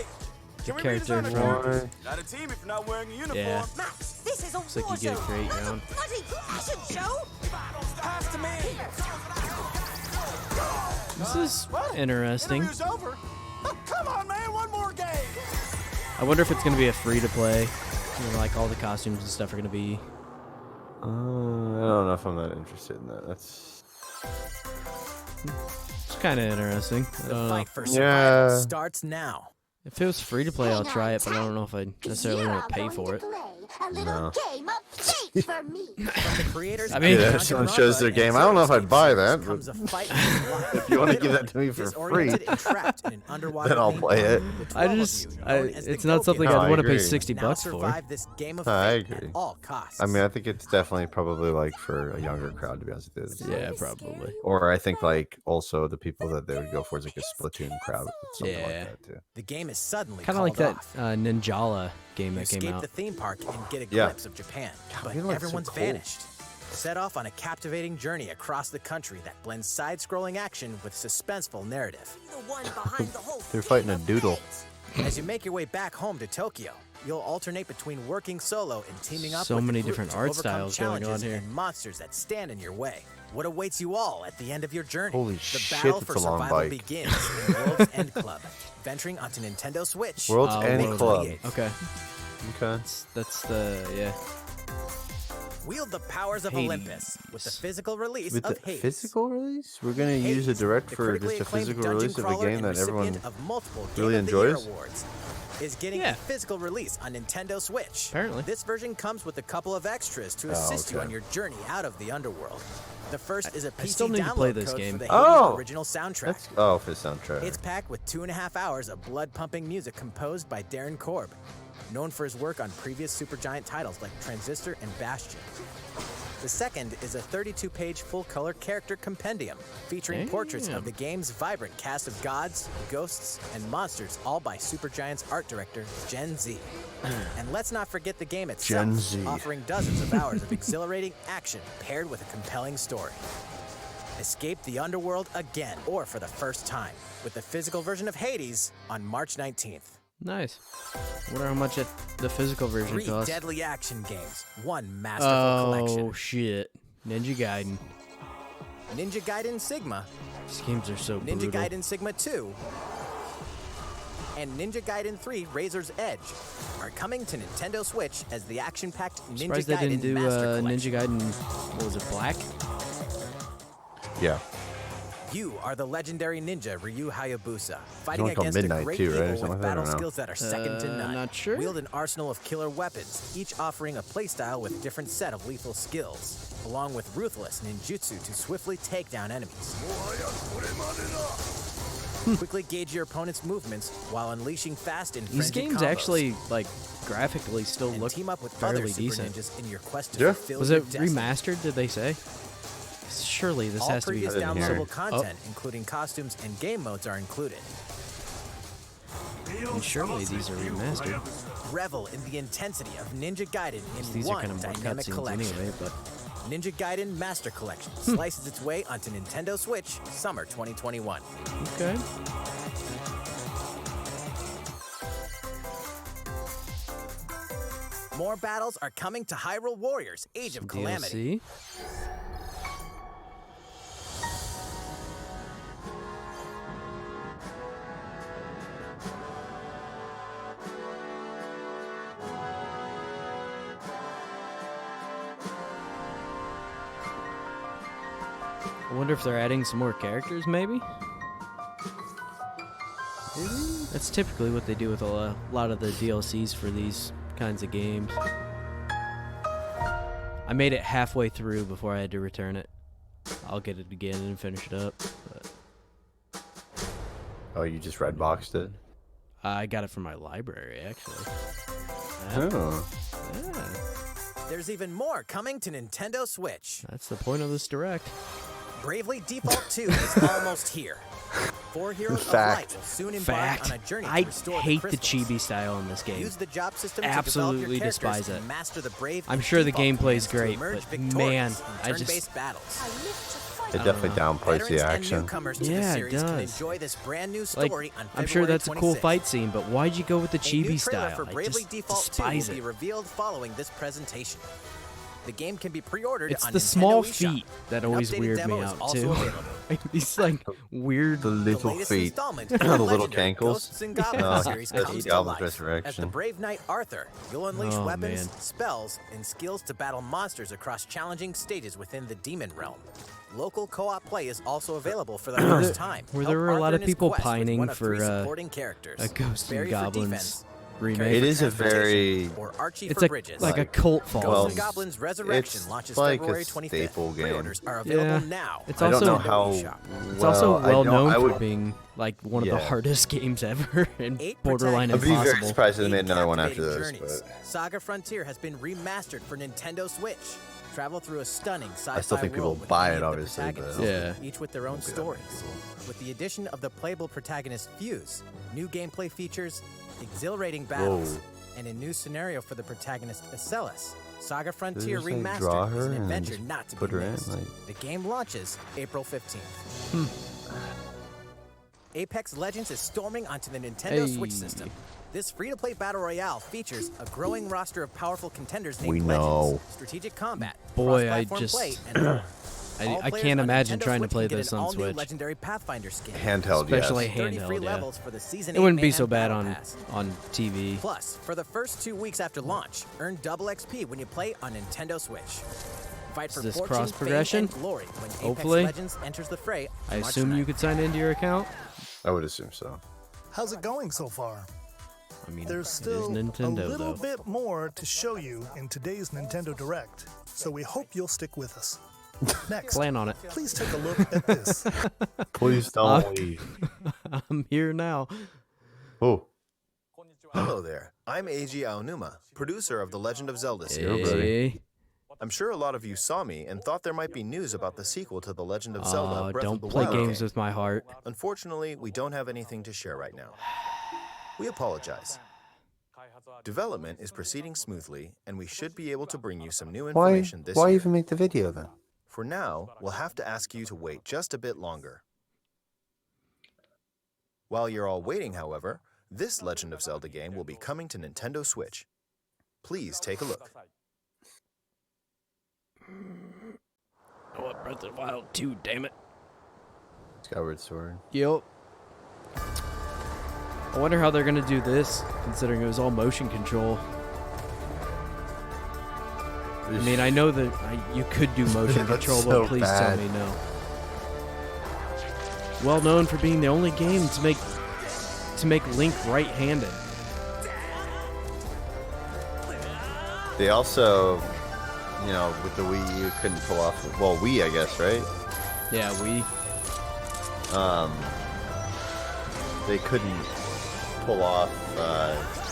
Speaker 2: character from...
Speaker 12: Not a team if you're not wearing a uniform.
Speaker 2: Yeah.
Speaker 14: Max, this is a
Speaker 2: Looks like
Speaker 14: war
Speaker 2: you get to
Speaker 14: zone.
Speaker 2: create your
Speaker 14: That's
Speaker 2: own.
Speaker 14: a bloody fashion show.
Speaker 12: Pass to me.
Speaker 2: This is interesting.
Speaker 13: Interview's over. Come on, man, one more game.
Speaker 2: I wonder if it's going to be a free-to-play. You know, like all the costumes and stuff are going to be...
Speaker 1: I don't know if I'm that interested in that. That's...
Speaker 2: It's kind of interesting. I
Speaker 6: The
Speaker 2: don't know.
Speaker 6: fight for survival
Speaker 1: Yeah.
Speaker 6: starts now.
Speaker 2: If it was free-to-play, I'll try it, but I don't know if I necessarily want to pay for it.
Speaker 4: A little
Speaker 1: No.
Speaker 4: game of fate for me.
Speaker 6: From the creators
Speaker 2: I mean-
Speaker 6: of
Speaker 1: Yeah, if
Speaker 6: Dungeon
Speaker 1: someone
Speaker 6: Rafa
Speaker 1: shows their
Speaker 6: and
Speaker 1: game, I don't know if I'd buy that, but
Speaker 6: comes a fight for life.
Speaker 1: if you want to give that to me for free,
Speaker 6: Disoriented and trapped in an underwater
Speaker 1: then I'll
Speaker 6: theme
Speaker 1: play
Speaker 6: park,
Speaker 1: it.
Speaker 6: the 12
Speaker 2: I
Speaker 6: of
Speaker 2: just...
Speaker 6: you,
Speaker 2: I,
Speaker 6: known as the
Speaker 2: it's not something
Speaker 1: No,
Speaker 2: I'd
Speaker 1: I
Speaker 2: want to pay
Speaker 1: agree.
Speaker 2: $60
Speaker 6: now
Speaker 2: for.
Speaker 6: survive this game of
Speaker 1: I
Speaker 6: fate
Speaker 1: agree.
Speaker 6: at all costs.
Speaker 1: I mean, I think it's definitely probably like for a younger crowd, to be honest with you.
Speaker 2: Yeah, probably.
Speaker 1: Or I think like also the people that they would go for is like a Splatoon crowd, something
Speaker 2: Yeah.
Speaker 1: like that too.
Speaker 6: the game is suddenly
Speaker 2: Kind of like
Speaker 6: called
Speaker 2: that
Speaker 6: off.
Speaker 2: Ninjala game
Speaker 6: You
Speaker 2: that came
Speaker 6: escape
Speaker 2: out.
Speaker 6: the theme park and get a
Speaker 1: Yeah.
Speaker 6: glimpse of Japan, but
Speaker 1: we look so
Speaker 6: everyone's
Speaker 1: cool.
Speaker 6: vanished. Set off on a captivating journey across the country that blends side-scrolling action with suspenseful narrative.
Speaker 14: The one behind the whole
Speaker 1: They're fighting a doodle.
Speaker 6: As you make your way back home to Tokyo, you'll alternate between working solo and teaming up
Speaker 2: So
Speaker 6: with
Speaker 2: many
Speaker 6: the group
Speaker 2: different
Speaker 6: to
Speaker 2: art
Speaker 6: overcome
Speaker 2: styles going on
Speaker 6: challenges
Speaker 2: here.
Speaker 6: and monsters that stand in your way. What awaits you all at the end of your journey?
Speaker 1: Holy
Speaker 6: the
Speaker 1: shit,
Speaker 6: battle
Speaker 1: it's
Speaker 6: for
Speaker 1: a long
Speaker 6: survival
Speaker 1: bike.
Speaker 6: begins in World's End Club, venturing onto Nintendo Switch.
Speaker 1: World's
Speaker 6: on
Speaker 1: End
Speaker 6: May
Speaker 1: Club.
Speaker 6: 28th.
Speaker 2: Okay.
Speaker 1: Okay.
Speaker 2: That's the... yeah.
Speaker 6: Wield the powers of
Speaker 2: Hades.
Speaker 6: Olympus with the physical release
Speaker 1: With the
Speaker 6: of Hades.
Speaker 1: physical release, we're gonna use a
Speaker 6: Hades,
Speaker 1: direct
Speaker 6: the
Speaker 1: for
Speaker 6: critically
Speaker 1: just a
Speaker 6: acclaimed
Speaker 1: physical
Speaker 6: dungeon
Speaker 1: release of a
Speaker 6: crawler
Speaker 1: game
Speaker 6: and
Speaker 1: that everyone
Speaker 6: recipient of multiple
Speaker 1: really
Speaker 6: Game of the Year
Speaker 1: enjoys.
Speaker 6: awards, is getting
Speaker 2: Yeah.
Speaker 6: a physical release on Nintendo Switch.
Speaker 2: Apparently.
Speaker 6: This version comes with a couple of extras to
Speaker 1: Oh,
Speaker 6: assist you
Speaker 1: okay.
Speaker 6: on your journey out of the underworld. The first is a PC
Speaker 2: I still need to
Speaker 6: download
Speaker 2: play this
Speaker 6: code
Speaker 2: game.
Speaker 6: for the
Speaker 1: Oh!
Speaker 6: Hades original soundtrack.
Speaker 1: That's for the soundtrack.
Speaker 6: It's packed with 2.5 hours of blood-pumping music composed by Darren Korb, known for his work on previous Supergiant titles like Transistor and Bastion. The second is a 32-page full-color character compendium featuring portraits
Speaker 2: Damn.
Speaker 6: of the game's vibrant cast of gods, ghosts, and monsters, all by Supergiant's art director, Gen Z. And let's not forget the game itself,
Speaker 1: Gen Z.
Speaker 6: offering dozens of hours of exhilarating action paired with a compelling story. Escape the underworld again, or for the first time, with the physical version of Hades on March 19th.
Speaker 2: Nice. Wonder how much the physical version
Speaker 6: 3
Speaker 2: costs.
Speaker 6: deadly action games, 1 masterful
Speaker 2: Oh,
Speaker 6: collection.
Speaker 2: shit. Ninja Gaiden.
Speaker 6: Ninja Gaiden Sigma,
Speaker 2: These games are so
Speaker 6: Ninja
Speaker 2: brutal.
Speaker 6: Gaiden Sigma 2, and Ninja Gaiden 3 Razor's Edge are coming to Nintendo Switch as the action-packed Ninja
Speaker 2: Surprised they
Speaker 6: Gaiden
Speaker 2: didn't do
Speaker 6: Master
Speaker 2: Ninja
Speaker 6: Collection.
Speaker 2: Gaiden. What was it, Black?
Speaker 1: Yeah.
Speaker 6: You are the legendary ninja Ryu Hayabusa, fighting
Speaker 1: one called
Speaker 6: against a
Speaker 1: Midnight
Speaker 6: great
Speaker 1: too, right? Or
Speaker 6: evil
Speaker 1: something
Speaker 6: with
Speaker 1: like that, I
Speaker 6: battle
Speaker 1: don't know.
Speaker 6: skills that are second to none.
Speaker 2: Not sure.
Speaker 6: Wield an arsenal of killer weapons, each offering a playstyle with different set of lethal skills, along with ruthless ninjutsu to swiftly take down enemies. Quickly gauge your opponent's movements while unleashing fast and
Speaker 2: These
Speaker 6: frenzied
Speaker 2: games
Speaker 6: combos.
Speaker 2: actually, like, graphically still
Speaker 6: And
Speaker 2: look
Speaker 6: team up with
Speaker 2: fairly
Speaker 6: other super
Speaker 2: decent.
Speaker 6: ninjas in your quest to
Speaker 1: Yeah.
Speaker 6: fulfill
Speaker 2: Was
Speaker 6: your
Speaker 2: it
Speaker 6: destiny.
Speaker 2: remastered, did they say? Surely this
Speaker 6: All
Speaker 2: has to be...
Speaker 6: previous
Speaker 1: I didn't hear
Speaker 6: downloadable
Speaker 1: it.
Speaker 6: content, including costumes and game modes, are included.
Speaker 2: And surely these are remastered.
Speaker 6: Revel in the intensity of Ninja Gaiden in
Speaker 2: These are
Speaker 6: one
Speaker 2: kind of more
Speaker 6: dynamic
Speaker 2: cutscenes
Speaker 6: collection.
Speaker 2: anyway, but...
Speaker 6: Ninja Gaiden Master Collection slices its way onto Nintendo Switch summer 2021.
Speaker 2: Okay.
Speaker 6: More battles are coming to Hyrule Warriors: Age of Calamity.
Speaker 2: DLC. I wonder if they're adding some more characters, maybe? That's typically what they do with a lot of the DLCs for these kinds of games. I made it halfway through before I had to return it. I'll get it again and finish it up. But
Speaker 1: Oh, you just red boxed it?
Speaker 2: I got it from my library, actually.
Speaker 1: Oh.
Speaker 2: Yeah.
Speaker 6: There's even more coming to Nintendo Switch.
Speaker 2: That's the point of this direct.
Speaker 6: Bravely Default 2 is almost here. 4 Heroes of Light will soon embark on a journey to restore
Speaker 2: hate
Speaker 6: the
Speaker 2: the
Speaker 6: crystals.
Speaker 2: chibi style in this game.
Speaker 6: Use the job system
Speaker 2: Absolutely
Speaker 6: to develop your
Speaker 2: despise
Speaker 6: characters
Speaker 2: it.
Speaker 6: and master the brave
Speaker 2: I'm sure the
Speaker 6: default
Speaker 2: gameplay's
Speaker 6: commands to
Speaker 2: great,
Speaker 6: emerge
Speaker 2: but
Speaker 6: victorious
Speaker 2: man,
Speaker 6: in
Speaker 2: I
Speaker 6: turn-based
Speaker 2: just
Speaker 6: battles.
Speaker 1: It definitely downplays the
Speaker 6: Veterans and
Speaker 1: action.
Speaker 6: newcomers to the
Speaker 2: Yeah, it
Speaker 6: series can
Speaker 2: does.
Speaker 6: enjoy this brand new
Speaker 2: Like,
Speaker 6: story on
Speaker 2: I'm sure
Speaker 6: February
Speaker 2: that's a cool
Speaker 6: 26th.
Speaker 2: fight scene, but why'd you go with the
Speaker 6: A new
Speaker 2: chibi
Speaker 6: trailer
Speaker 2: style?
Speaker 6: for
Speaker 2: I
Speaker 6: Bravely
Speaker 2: just
Speaker 6: Default 2
Speaker 2: despise
Speaker 6: will be
Speaker 2: it.
Speaker 6: revealed following this presentation. The game can be pre-ordered
Speaker 2: It's
Speaker 6: on
Speaker 2: the
Speaker 6: Nintendo
Speaker 2: small
Speaker 6: eShop.
Speaker 2: feet that
Speaker 6: An
Speaker 2: always
Speaker 6: updated
Speaker 2: weird
Speaker 6: demo
Speaker 2: me
Speaker 6: is
Speaker 2: out
Speaker 6: also
Speaker 2: too.
Speaker 6: available.
Speaker 2: These like weird
Speaker 1: The little
Speaker 6: latest
Speaker 1: feet.
Speaker 6: installment
Speaker 1: The
Speaker 6: in the
Speaker 1: little
Speaker 6: legendary
Speaker 1: cankles.
Speaker 6: Ghosts and Goblins
Speaker 1: No,
Speaker 6: series
Speaker 1: that's
Speaker 6: comes to
Speaker 1: Goblins
Speaker 6: life. As
Speaker 1: Resurrection.
Speaker 6: the brave knight Arthur, you'll unleash
Speaker 2: Oh,
Speaker 6: weapons,
Speaker 2: man.
Speaker 6: spells, and skills to battle monsters across challenging stages within the demon realm. Local co-op play is also available for the first time.
Speaker 2: Where
Speaker 6: Help
Speaker 2: there were a lot
Speaker 6: Arthur
Speaker 2: of
Speaker 6: in his
Speaker 2: people
Speaker 6: quest with
Speaker 2: pining
Speaker 6: one of
Speaker 2: for
Speaker 6: 3 supporting characters.
Speaker 2: a Ghosts and
Speaker 6: Barry for
Speaker 2: Goblins
Speaker 6: defense,
Speaker 2: remake.
Speaker 6: Carrie
Speaker 1: It
Speaker 6: for
Speaker 1: is a very.
Speaker 6: or Archie
Speaker 2: It's
Speaker 6: for
Speaker 2: a,
Speaker 6: bridges.
Speaker 2: like a cult following.
Speaker 6: Ghosts and Goblins Resurrection
Speaker 1: it's
Speaker 6: launches
Speaker 1: like
Speaker 6: February
Speaker 1: a
Speaker 6: 25th.
Speaker 1: staple game.
Speaker 6: Pre-orders are available now.
Speaker 2: It's
Speaker 1: I
Speaker 2: also
Speaker 1: don't know how.
Speaker 2: it's also well known
Speaker 1: I
Speaker 2: for
Speaker 1: would,
Speaker 2: being like one of the
Speaker 1: Yeah.
Speaker 2: hardest games ever and
Speaker 6: 8
Speaker 2: borderline
Speaker 1: I'd be very
Speaker 2: impossible.
Speaker 1: surprised if they made another one after
Speaker 6: captivating
Speaker 1: this.
Speaker 6: journeys.
Speaker 1: But
Speaker 6: Saga Frontier has been remastered for Nintendo Switch. Travel through a stunning sci-fi
Speaker 1: I still think people
Speaker 6: world with
Speaker 1: buy
Speaker 6: many
Speaker 1: it,
Speaker 6: of the
Speaker 1: obviously, but
Speaker 6: protagonists,
Speaker 2: Yeah.
Speaker 6: each with their own
Speaker 1: won't be that
Speaker 6: stories. With the addition of the playable protagonist Fuse, new gameplay features, exhilarating battles,
Speaker 1: Whoa.
Speaker 6: and a new scenario for the protagonist Acellus. Saga Frontier
Speaker 1: just, like,
Speaker 6: Remastered
Speaker 1: draw
Speaker 6: is
Speaker 1: her
Speaker 6: an
Speaker 1: and
Speaker 6: adventure
Speaker 1: just
Speaker 6: not to
Speaker 1: put
Speaker 6: be
Speaker 1: her in,
Speaker 6: missed.
Speaker 1: like-
Speaker 6: The game launches April 15th. Apex Legends is storming onto the Nintendo Switch
Speaker 2: Hey.
Speaker 6: system. This free-to-play battle royale features a growing roster of powerful contenders named
Speaker 1: We
Speaker 6: Legends,
Speaker 1: know.
Speaker 6: strategic combat,
Speaker 2: Boy, I
Speaker 6: cross-platform
Speaker 2: just-
Speaker 6: play, and more. All
Speaker 2: I
Speaker 6: players
Speaker 2: can't
Speaker 6: on
Speaker 2: imagine
Speaker 6: Nintendo
Speaker 2: trying to
Speaker 6: Switch
Speaker 2: play
Speaker 6: can get
Speaker 2: this
Speaker 6: an
Speaker 2: on
Speaker 6: all-new
Speaker 2: Switch.
Speaker 6: legendary Pathfinder skin.
Speaker 1: Handheld,
Speaker 2: Especially
Speaker 1: yes.
Speaker 6: 30 free
Speaker 2: handheld, yeah.
Speaker 6: levels for the season
Speaker 2: It wouldn't
Speaker 6: 8
Speaker 2: be so
Speaker 6: Mayhem
Speaker 2: bad
Speaker 6: Battle
Speaker 2: on
Speaker 6: Pass.
Speaker 2: TV.
Speaker 6: Plus, for the first 2 weeks after launch, earn double XP when you play on Nintendo Switch. Fight for
Speaker 2: Is this
Speaker 6: fortune,
Speaker 2: cross
Speaker 6: fame,
Speaker 2: progression?
Speaker 6: and glory when
Speaker 2: Hopefully.
Speaker 6: Apex Legends enters the fray.
Speaker 2: I
Speaker 6: March
Speaker 2: assume you
Speaker 6: 9th.
Speaker 2: could sign into your account.
Speaker 1: I would assume so.
Speaker 5: How's it going so far?
Speaker 2: I mean,
Speaker 5: There's
Speaker 2: it
Speaker 5: still
Speaker 2: is Nintendo,
Speaker 5: a little
Speaker 2: though.
Speaker 5: bit more to show you in today's Nintendo Direct, so we hope you'll stick with us. Next,
Speaker 2: Plan on it.
Speaker 5: please take a look at this.
Speaker 1: Please don't leave.
Speaker 2: I'm here now.
Speaker 1: Oh,
Speaker 15: Hello there. I'm Eiji Aonuma, producer of the Legend of Zelda
Speaker 1: Hey.
Speaker 15: series.
Speaker 2: Hey.
Speaker 15: I'm sure a lot of you saw me and thought there might be news about the sequel to The Legend of Zelda Breath
Speaker 2: Don't
Speaker 15: of the
Speaker 2: play
Speaker 15: Wild
Speaker 2: games
Speaker 15: game.
Speaker 2: with my heart.
Speaker 15: Unfortunately, we don't have anything to share right now. We apologize. Development is proceeding smoothly, and we should be able to bring you some new
Speaker 1: why?
Speaker 15: information this
Speaker 1: Why
Speaker 15: year.
Speaker 1: even make the video then?
Speaker 15: For now, we'll have to ask you to wait just a bit longer. While you're all waiting, however, this Legend of Zelda game will be coming to Nintendo Switch. Please take a look.
Speaker 2: Oh, what, Breath of the Wild 2, damn it.
Speaker 1: Skyward Sword.
Speaker 2: Yep. I wonder how they're gonna do this, considering it was all motion control. I mean, I know that you could do motion
Speaker 1: That's
Speaker 2: control,
Speaker 1: so
Speaker 2: but please
Speaker 1: bad.
Speaker 2: tell me no. Well known for being the only game to make Link right-handed.
Speaker 1: They also, you know, with the Wii U couldn't pull off. Well, Wii, I guess, right?
Speaker 2: Yeah,
Speaker 1: They couldn't pull off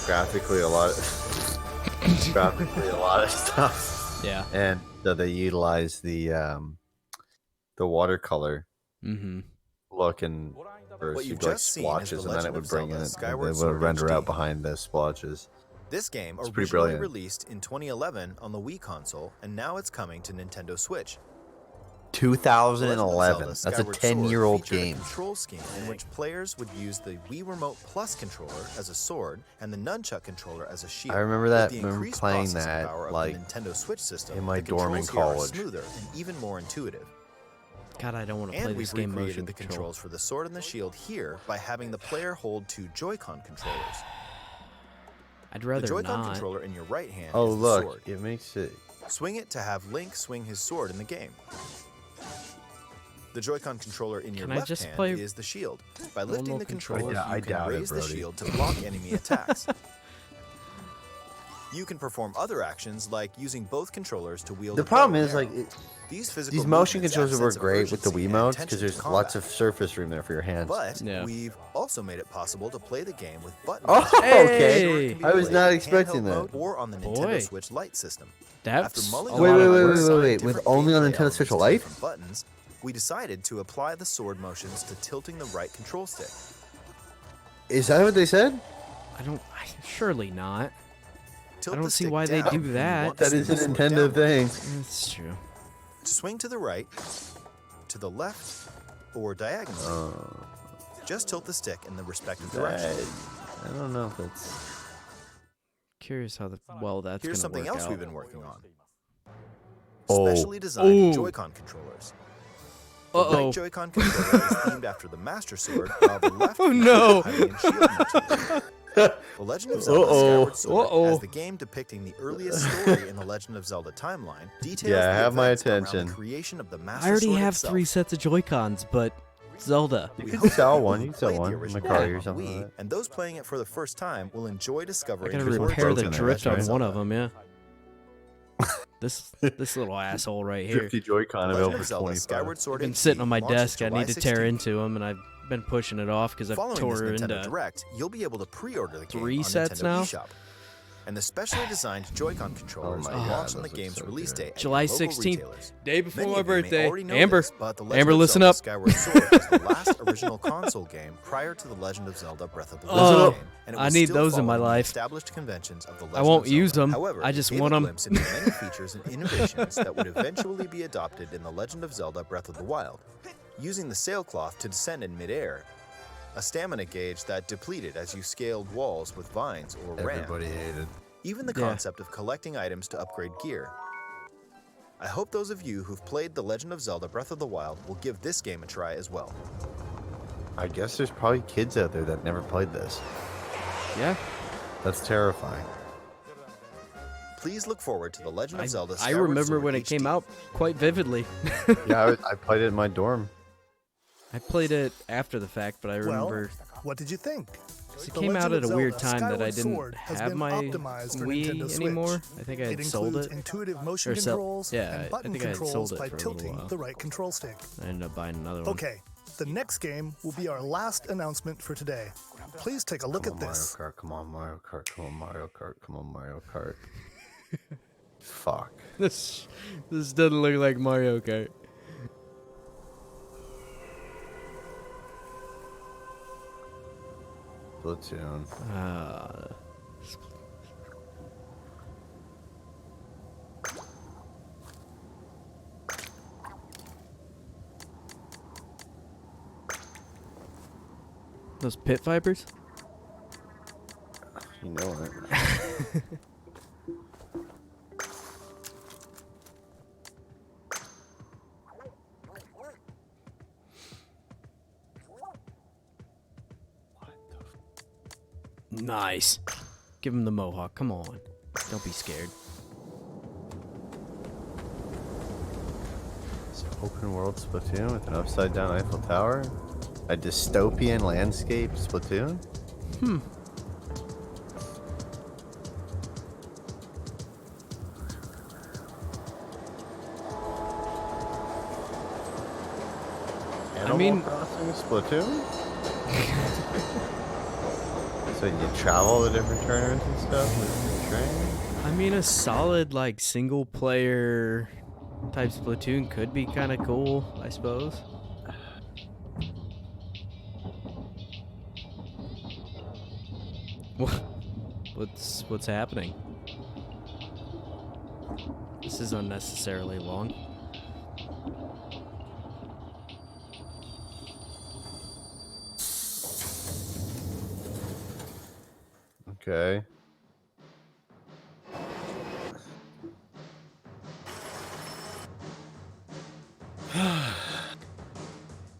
Speaker 1: graphically a lot. Graphically a lot of stuff.
Speaker 2: Yeah.
Speaker 1: And they utilized the watercolor look and for
Speaker 15: What you've
Speaker 1: like
Speaker 15: just seen is
Speaker 1: splotches,
Speaker 15: The
Speaker 1: and then
Speaker 15: Legend
Speaker 1: it would
Speaker 15: of
Speaker 1: bring
Speaker 15: Zelda
Speaker 1: in,
Speaker 15: Skyward
Speaker 1: it would
Speaker 15: Sword
Speaker 1: render
Speaker 15: HD.
Speaker 1: out behind the splotches.
Speaker 15: This game
Speaker 1: It's pretty
Speaker 15: originally
Speaker 1: brilliant.
Speaker 15: released in 2011 on the Wii console, and now it's coming to Nintendo Switch.
Speaker 1: 2011. That's a
Speaker 15: Skyward Sword
Speaker 1: 10-year-old
Speaker 15: featured a
Speaker 1: game.
Speaker 15: control scheme in which players would use the Wii Remote Plus controller as a sword and the Nunchuck controller as a shield.
Speaker 1: I remember
Speaker 15: With
Speaker 1: that.
Speaker 15: the
Speaker 1: Remember
Speaker 15: increased
Speaker 1: playing
Speaker 15: processing
Speaker 1: that,
Speaker 15: power of
Speaker 1: like,
Speaker 15: the Nintendo Switch system,
Speaker 1: in my
Speaker 15: the
Speaker 1: dorm in
Speaker 15: controls here are
Speaker 1: college.
Speaker 15: smoother and even more intuitive.
Speaker 2: God, I don't want to play
Speaker 15: And
Speaker 2: this
Speaker 15: we've
Speaker 2: game
Speaker 15: recreated
Speaker 2: motion
Speaker 15: the
Speaker 2: control.
Speaker 15: controls for the sword and the shield here by having the player hold 2 Joy-Con controllers.
Speaker 2: I'd rather
Speaker 15: The Joy-Con
Speaker 2: not.
Speaker 15: controller in your right hand
Speaker 1: Oh,
Speaker 15: is the
Speaker 1: look,
Speaker 15: sword.
Speaker 1: it makes it.
Speaker 15: Swing it to have Link swing his sword in the game. The Joy-Con controller in your
Speaker 2: Can I
Speaker 15: left
Speaker 2: just
Speaker 15: hand
Speaker 2: play
Speaker 15: is the shield. By
Speaker 2: normal
Speaker 15: lifting the
Speaker 2: controller?
Speaker 15: controller,
Speaker 1: I
Speaker 15: you can
Speaker 1: doubt it,
Speaker 15: raise the
Speaker 1: Brody.
Speaker 15: shield to block enemy attacks. You can perform other actions like using both controllers to wield.
Speaker 1: The problem is, like,
Speaker 15: these
Speaker 1: motion
Speaker 15: movements
Speaker 1: controls
Speaker 15: add a
Speaker 1: work
Speaker 15: sense of
Speaker 1: great with the
Speaker 15: urgency and
Speaker 1: Wiimotes
Speaker 15: tension
Speaker 1: because
Speaker 15: to
Speaker 1: there's
Speaker 15: combat.
Speaker 1: lots of surface room there for your hands.
Speaker 15: But
Speaker 2: Yeah.
Speaker 15: we've also made it possible to play the game with buttons.
Speaker 1: Oh,
Speaker 2: Hey!
Speaker 1: okay. I was not expecting
Speaker 15: handheld
Speaker 1: that.
Speaker 15: mode or on the
Speaker 2: Boy.
Speaker 15: Nintendo Switch Lite system.
Speaker 2: That's
Speaker 15: mulling
Speaker 2: a
Speaker 1: Wait,
Speaker 2: lot
Speaker 1: wait,
Speaker 2: of
Speaker 1: wait,
Speaker 2: work.
Speaker 1: wait, wait, wait.
Speaker 15: different
Speaker 1: With only on
Speaker 15: gameplay
Speaker 1: Nintendo
Speaker 15: elements
Speaker 1: Switch
Speaker 15: to
Speaker 1: Lite?
Speaker 15: different buttons, we decided to apply the sword motions to tilting the right control stick.
Speaker 1: Is that what they said?
Speaker 2: Surely not.
Speaker 15: Tilt
Speaker 2: I don't
Speaker 15: the
Speaker 2: see
Speaker 15: stick
Speaker 2: why they
Speaker 15: down
Speaker 2: do
Speaker 15: when you
Speaker 2: that.
Speaker 15: want the
Speaker 1: That is a
Speaker 15: sword
Speaker 1: Nintendo
Speaker 15: downward.
Speaker 1: thing.
Speaker 2: That's true.
Speaker 15: To swing to the right, to the left, or diagonally, just tilt the stick in the respective direction.
Speaker 1: I don't know if it's...
Speaker 2: Curious how that's
Speaker 15: Here's
Speaker 2: gonna
Speaker 15: something
Speaker 2: work
Speaker 15: else
Speaker 2: out.
Speaker 15: we've been working on.
Speaker 1: Oh.
Speaker 15: Specially designed
Speaker 2: Oh.
Speaker 15: Joy-Con controllers. The
Speaker 2: Uh-oh.
Speaker 15: right Joy-Con controller is themed after the Master Sword, while the left
Speaker 2: Oh,
Speaker 15: is
Speaker 2: no.
Speaker 15: the Hylian shield motif. The Legend of Zelda Skyward Sword, as the game depicting the earliest story in the Legend of Zelda timeline, details
Speaker 1: Yeah,
Speaker 15: the
Speaker 1: have my
Speaker 15: events around
Speaker 1: attention.
Speaker 15: the creation of the Master
Speaker 2: I already
Speaker 15: Sword
Speaker 2: have
Speaker 15: itself.
Speaker 2: 3 sets of Joy-Cons, but Zelda.
Speaker 1: You
Speaker 15: We
Speaker 1: can
Speaker 15: hope
Speaker 1: sell
Speaker 15: that
Speaker 1: one.
Speaker 15: you
Speaker 1: You can sell
Speaker 15: played the
Speaker 1: one.
Speaker 15: original
Speaker 1: Macari
Speaker 15: game
Speaker 1: or
Speaker 15: on
Speaker 1: something
Speaker 15: Wii,
Speaker 1: like that.
Speaker 15: and those playing it for the first time will enjoy
Speaker 2: I
Speaker 15: discovering
Speaker 2: gotta
Speaker 15: the
Speaker 2: repair the
Speaker 15: broken
Speaker 2: drift
Speaker 15: Legend
Speaker 2: on
Speaker 15: of
Speaker 2: one
Speaker 15: Zelda.
Speaker 2: of them, yeah. This little asshole right here.
Speaker 1: 50 Joy-Con
Speaker 15: Legend
Speaker 1: available
Speaker 15: of
Speaker 1: for
Speaker 15: Zelda
Speaker 1: 25.
Speaker 15: Skyward Sword
Speaker 2: Been
Speaker 15: HD
Speaker 2: sitting on my
Speaker 15: launches
Speaker 2: desk. I
Speaker 15: July
Speaker 2: need to tear
Speaker 15: 16th.
Speaker 2: into them, and I've been pushing it off because I've
Speaker 15: Following
Speaker 2: tore
Speaker 15: this Nintendo
Speaker 2: into
Speaker 15: Direct, you'll be able to pre-order the game
Speaker 2: 3
Speaker 15: on
Speaker 2: sets
Speaker 15: Nintendo
Speaker 2: now?
Speaker 15: eShop. And the specially designed Joy-Con controllers
Speaker 1: Oh my
Speaker 15: will
Speaker 1: God,
Speaker 15: launch on the
Speaker 1: those look
Speaker 15: game's
Speaker 1: so
Speaker 15: release
Speaker 1: good.
Speaker 15: date at
Speaker 2: July
Speaker 15: your local
Speaker 2: 16th,
Speaker 15: retailers.
Speaker 2: day before
Speaker 15: Many
Speaker 2: my
Speaker 15: of you may
Speaker 2: birthday.
Speaker 15: already know
Speaker 2: Amber,
Speaker 15: this, but The Legend
Speaker 2: Amber,
Speaker 15: of
Speaker 2: listen
Speaker 15: Zelda
Speaker 2: up.
Speaker 15: Skyward Sword was the last original console game prior to The Legend of Zelda Breath of the
Speaker 2: Oh,
Speaker 15: Wild game, and it
Speaker 2: I
Speaker 15: was
Speaker 2: need
Speaker 15: still
Speaker 2: those in my
Speaker 15: following the
Speaker 2: life.
Speaker 15: established conventions of The
Speaker 2: I
Speaker 15: Legend
Speaker 2: won't
Speaker 15: of Zelda.
Speaker 2: use them.
Speaker 15: However,
Speaker 2: I
Speaker 15: it
Speaker 2: just
Speaker 15: gave
Speaker 2: want
Speaker 15: a
Speaker 2: 'em.
Speaker 15: glimpse into many features and innovations that would eventually be adopted in The Legend of Zelda Breath of the Wild. Using the sailcloth to descend in midair, a stamina gauge that depleted as you scaled walls with vines or ran.
Speaker 1: Everybody hated.
Speaker 15: Even the
Speaker 2: Yeah.
Speaker 15: concept of collecting items to upgrade gear. I hope those of you who've played The Legend of Zelda Breath of the Wild will give this game a try as well.
Speaker 1: I guess there's probably kids out there that never played this.
Speaker 2: Yeah.
Speaker 1: That's terrifying.
Speaker 15: Please look forward to The Legend of Zelda
Speaker 2: I
Speaker 15: Skyward
Speaker 2: remember
Speaker 15: Sword
Speaker 2: when it
Speaker 15: HD.
Speaker 2: came out quite vividly.
Speaker 1: Yeah, I played it in my dorm.
Speaker 2: I played it after the fact, but I remember
Speaker 5: What did you think?
Speaker 2: it
Speaker 5: The
Speaker 2: came out
Speaker 5: Legend
Speaker 2: at
Speaker 5: of
Speaker 2: a weird
Speaker 5: Zelda
Speaker 2: time that I
Speaker 5: Skyward
Speaker 2: didn't
Speaker 5: Sword has
Speaker 2: have
Speaker 5: been
Speaker 2: my
Speaker 5: optimized for Nintendo
Speaker 2: Wii
Speaker 5: Switch.
Speaker 2: anymore. I think I had
Speaker 5: It
Speaker 2: sold
Speaker 5: includes
Speaker 2: it.
Speaker 5: intuitive motion
Speaker 2: Or sell-
Speaker 5: controls
Speaker 2: yeah,
Speaker 5: and button
Speaker 2: I think I had
Speaker 5: controls
Speaker 2: sold it
Speaker 5: by
Speaker 2: for a little
Speaker 5: tilting
Speaker 2: while.
Speaker 5: the right control stick.
Speaker 2: I ended up buying another one.
Speaker 5: Okay, the next game will be our last announcement for today. Please take a look at this.
Speaker 1: Mario Kart, come on, Mario Kart, come on, Mario Kart, come on, Mario Kart. Fuck.
Speaker 2: This doesn't look like Mario Kart.
Speaker 1: Splatoon.
Speaker 2: Those pit vipers?
Speaker 1: You know it.
Speaker 2: Nice. Give him the mohawk. Come on. Don't be scared.
Speaker 1: It's open world Splatoon with an upside down Eiffel Tower. A dystopian landscape Splatoon.
Speaker 2: Hmm.
Speaker 1: Animal
Speaker 2: mean-
Speaker 1: Crossing Splatoon. So you travel the different tournaments and stuff with your train.
Speaker 2: I mean, a solid, like, single player type Splatoon could be kind of cool, I suppose. What's happening? This is unnecessarily long.
Speaker 1: Okay.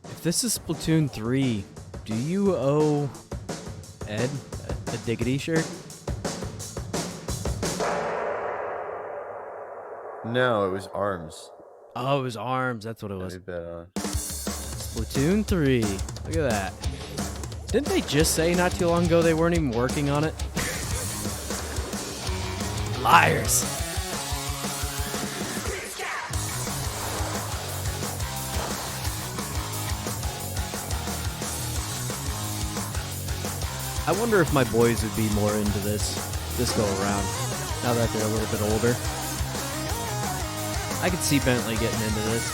Speaker 2: If this is Splatoon 3, do you owe Ed a Diggity shirt?
Speaker 1: No, it was ARMS.
Speaker 2: Oh, it was ARMS. That's what it was.
Speaker 1: I bet on.
Speaker 2: Splatoon 3. Look at that. Didn't they just say not too long ago they weren't even working on it? Liars. I wonder if my boys would be more into this go around, now that they're a little bit older. I could see Bentley getting into this.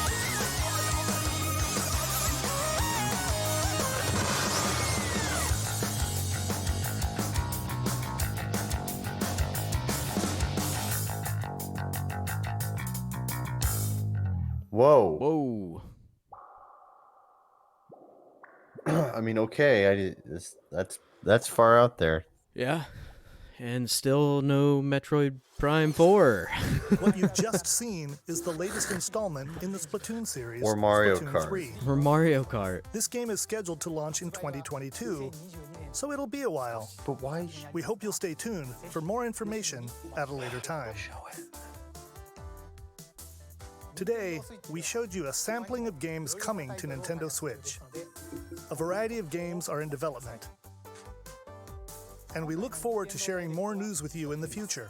Speaker 1: Whoa.
Speaker 2: Whoa.
Speaker 1: I mean, okay, that's far out there.
Speaker 2: Yeah. And still no Metroid Prime 4.
Speaker 5: What you've just seen is the latest installment in the Splatoon series,
Speaker 1: Or Mario
Speaker 5: Splatoon
Speaker 1: Kart.
Speaker 5: 3.
Speaker 2: For Mario Kart.
Speaker 5: This game is scheduled to launch in 2022, so it'll be a while.
Speaker 1: But why?
Speaker 5: We hope you'll stay tuned for more information at a later time. Today, we showed you a sampling of games coming to Nintendo Switch. A variety of games are in development. And we look forward to sharing more news with you in the future.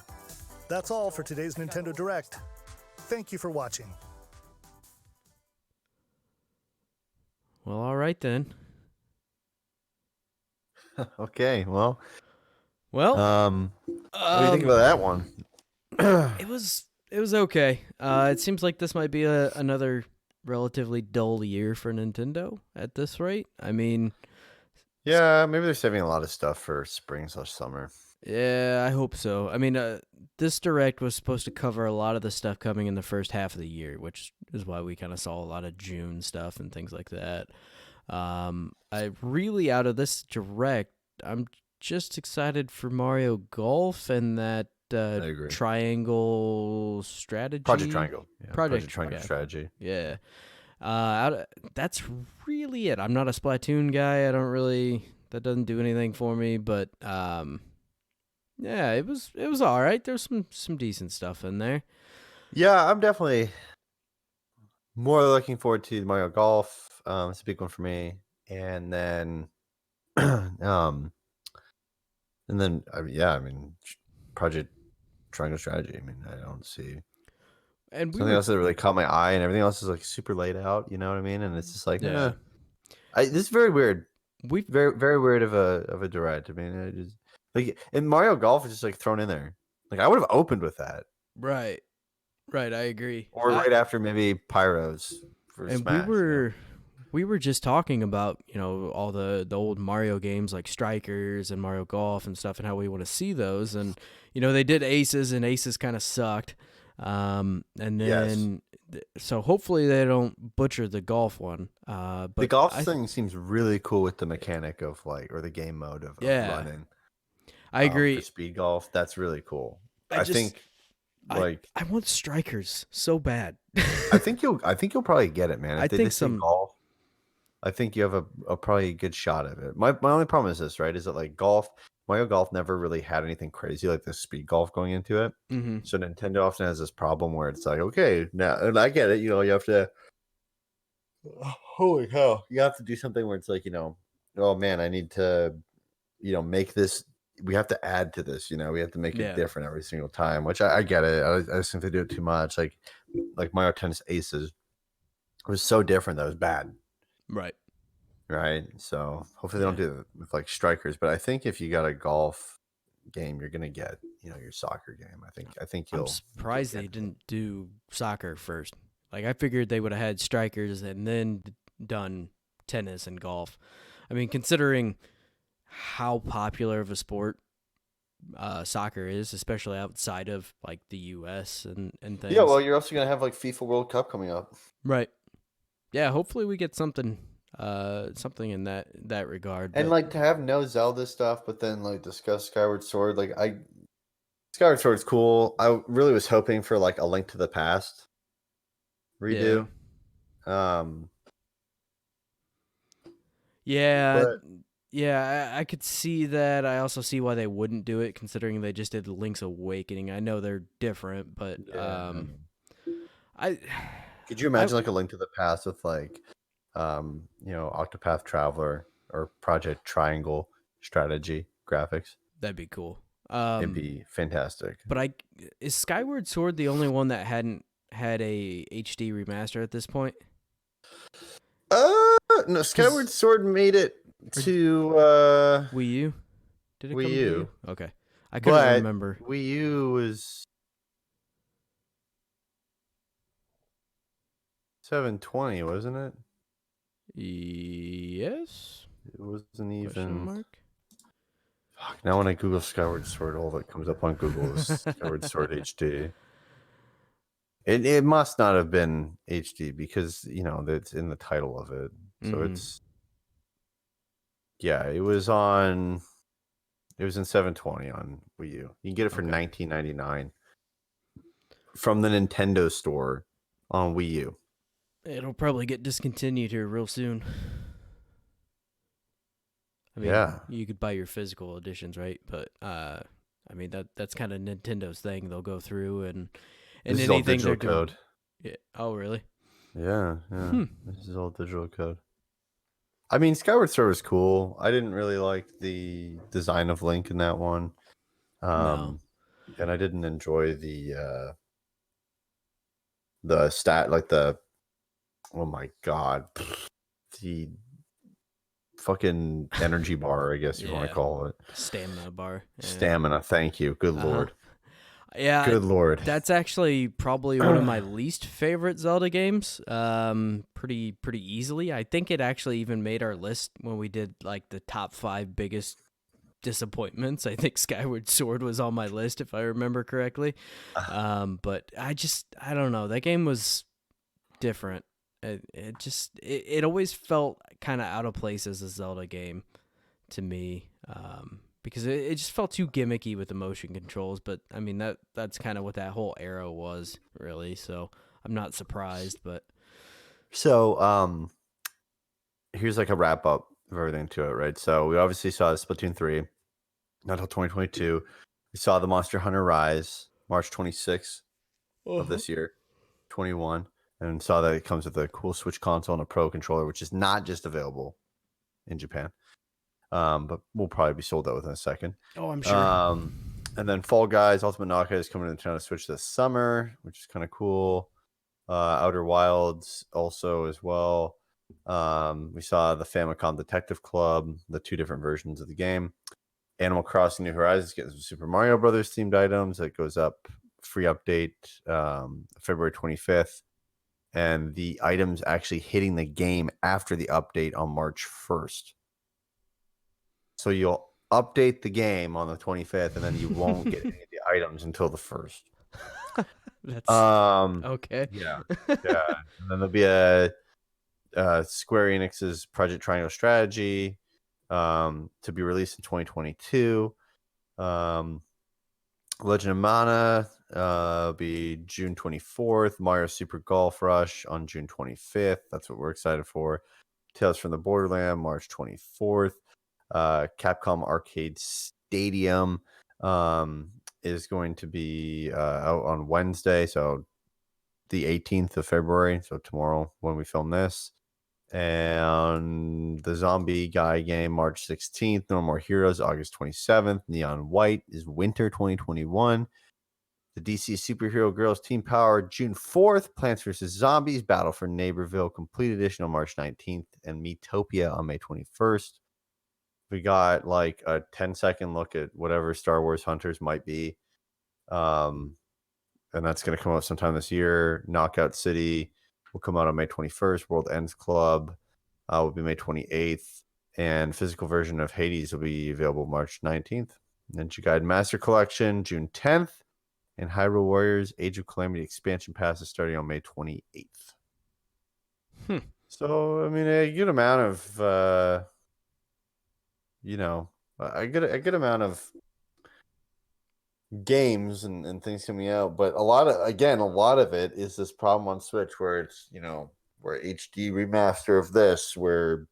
Speaker 5: That's all for today's Nintendo Direct. Thank you for watching.
Speaker 2: Well, all right then.
Speaker 1: Okay, well.
Speaker 2: Well,
Speaker 1: what do you think about that one?
Speaker 2: It was okay. It seems like this might be another relatively dull year for Nintendo at this rate. I mean,
Speaker 1: yeah, maybe they're saving a lot of stuff for spring/summer.
Speaker 2: Yeah, I hope so. I mean, this Direct was supposed to cover a lot of the stuff coming in the first half of the year, which is why we kind of saw a lot of June stuff and things like that. I really, out of this Direct, I'm just excited for Mario Golf and that Triangle Strategy.
Speaker 1: Project Triangle. Yeah,
Speaker 2: Project
Speaker 1: Triangle Strategy.
Speaker 2: Yeah. That's really it. I'm not a Splatoon guy. That doesn't do anything for me, but yeah, it was all right. There's some decent stuff in there.
Speaker 1: Yeah, I'm definitely more looking forward to Mario Golf. It's a big one for me. And then Project Triangle Strategy. I mean, I don't see something else that really caught my eye, and everything else is like super laid out. You know what I mean? And it's just like,
Speaker 2: yeah,
Speaker 1: this is very weird. Very very weird of a Direct. I mean, it just like, and Mario Golf is just like thrown in there. Like I would have opened with that.
Speaker 2: Right. I agree.
Speaker 1: Or right after maybe Pyros for
Speaker 2: and
Speaker 1: Smash.
Speaker 2: We were just talking about, all the old Mario games like Strikers and Mario Golf and stuff, and how we want to see those. And they did Aces, and Aces kind of sucked. And then so hopefully they don't butcher the golf one. But
Speaker 1: the golf thing seems really cool with the mechanic of or the game mode of running.
Speaker 2: I agree.
Speaker 1: For speed golf, that's really cool.
Speaker 2: I want Strikers so bad.
Speaker 1: I think you'll probably get it, man. If
Speaker 2: I
Speaker 1: they
Speaker 2: think
Speaker 1: just say golf, I think you have a probably good shot of it. My only problem is this, right? Is that like Mario Golf never really had anything crazy like the speed golf going into it.
Speaker 2: Mm-hmm.
Speaker 1: So Nintendo often has this problem where it's like, okay, now, and I get it, you have to, holy hell, you have to do something where it's like, oh man, I need to, make this, we have to add to this, we have to make it different every single time, which I get it. I just think they do it too much. Like Mario Tennis Aces was so different that it was bad. Right. So hopefully they don't do it with like Strikers. But I think if you got a golf game, you're gonna get your soccer game. I think you'll.
Speaker 2: I'm surprised they didn't do soccer first. Like I figured they would have had Strikers and then done tennis and golf. I mean, considering how popular of a sport soccer is, especially outside of like the U.S. and things.
Speaker 1: Yeah, well, you're also gonna have like FIFA World Cup coming up.
Speaker 2: Right. Yeah. Hopefully we get something in that regard.
Speaker 1: And like to have no Zelda stuff, but then like discuss Skyward Sword. Skyward Sword's cool. I really was hoping for like a Link to the Past redo.
Speaker 2: Yeah, I could see that. I also see why they wouldn't do it, considering they just did Link's Awakening. I know they're different, but
Speaker 1: could you imagine like a Link to the Past with like Octopath Traveler or Project Triangle Strategy graphics?
Speaker 2: That'd be cool.
Speaker 1: It'd be fantastic.
Speaker 2: But is Skyward Sword the only one that hadn't had a HD remaster at this point?
Speaker 1: No, Skyward Sword made it to
Speaker 2: Wii U. Did it
Speaker 1: Wii
Speaker 2: come to
Speaker 1: U?
Speaker 2: Wii U? Okay, I couldn't remember.
Speaker 1: Wii U was 720, wasn't it?
Speaker 2: Yes.
Speaker 1: It wasn't even.
Speaker 2: Question mark?
Speaker 1: Fuck, now when I Google Skyward Sword, all that comes up on Google is Skyward Sword HD. It must not have been HD because, you know, that's in the title of it. So it's, yeah, it was in 720 on Wii U. You can get it for $19.99 from the Nintendo store on Wii U.
Speaker 2: It'll probably get discontinued here real soon. I mean,
Speaker 1: Yeah.
Speaker 2: you could buy your physical editions, right? But I mean that's kind of Nintendo's thing. They'll go through and
Speaker 1: This is all
Speaker 2: anything
Speaker 1: digital
Speaker 2: they're doing.
Speaker 1: code.
Speaker 2: Yeah. Oh, really?
Speaker 1: Yeah. This is all digital code. I mean, Skyward Sword was cool. I didn't really like the design of Link in that one.
Speaker 2: No.
Speaker 1: And I didn't enjoy the oh my god, the fucking energy bar, I guess you want to call it.
Speaker 2: Stamina bar. Yeah.
Speaker 1: Stamina, thank you. Good lord.
Speaker 2: Yeah.
Speaker 1: Good lord.
Speaker 2: That's actually probably one of my least favorite Zelda games. Pretty easily. I think it actually even made our list when we did like the top 5 biggest disappointments. I think Skyward Sword was on my list if I remember correctly. But I don't know. That game was different. It always felt kind of out of place as a Zelda game to me. Because it just felt too gimmicky with the motion controls, but I mean that's kind of what that whole era was, really. So I'm not surprised, but
Speaker 1: So here's like a wrap up of everything to it, right? So we obviously saw Splatoon 3, not until 2022. We saw the Monster Hunter Rise, March 26th of this year, 21, and saw that it comes with a cool Switch console and a Pro controller, which is not just available in Japan. But we'll probably be sold out within a second.
Speaker 2: Oh, I'm sure.
Speaker 1: And then Fall Guys Ultimate Knockout is coming to Nintendo Switch this summer, which is kind of cool. Outer Wilds also as well. We saw the Famicom Detective Club, the 2 different versions of the game. Animal Crossing New Horizons getting some Super Mario Brothers themed items. That goes up, free update, February 25th. And the items actually hitting the game after the update on March 1st. So you'll update the game on the 25th, and then you won't get any of the items until the 1st.
Speaker 2: That's okay.
Speaker 1: Yeah. And then there'll be a Square Enix's Project Triangle Strategy to be released in 2022. Legend of Mana will be June 24th. Mario Super Golf Rush on June 25th. That's what we're excited for. Tales from the Borderland, March 24th. Capcom Arcade Stadium is going to be out on Wednesday, so the 18th of February, so tomorrow when we film this. And the Zombie Guy game, March 16th. No More Heroes, August 27th. Neon White is winter 2021. The DC Superhero Girls Team Power, June 4th. Plants vs. Zombies, Battle for Neighborville, Complete Edition on March 19th. And Miitopia on May 21st. We got like a 10-second look at whatever Star Wars Hunters might be. And that's going to come out sometime this year. Knockout City will come out on May 21st. World Ends Club will be May 28th. And physical version of Hades will be available March 19th. Ninja Gaiden Master Collection, June 10th. And Hyrule Warriors Age of Calamity expansion pass is starting on May 28th. So, I mean, a good amount of... a good amount of games and things coming out, but a lot of it is this problem on Switch where it's, where HD remaster of this, where,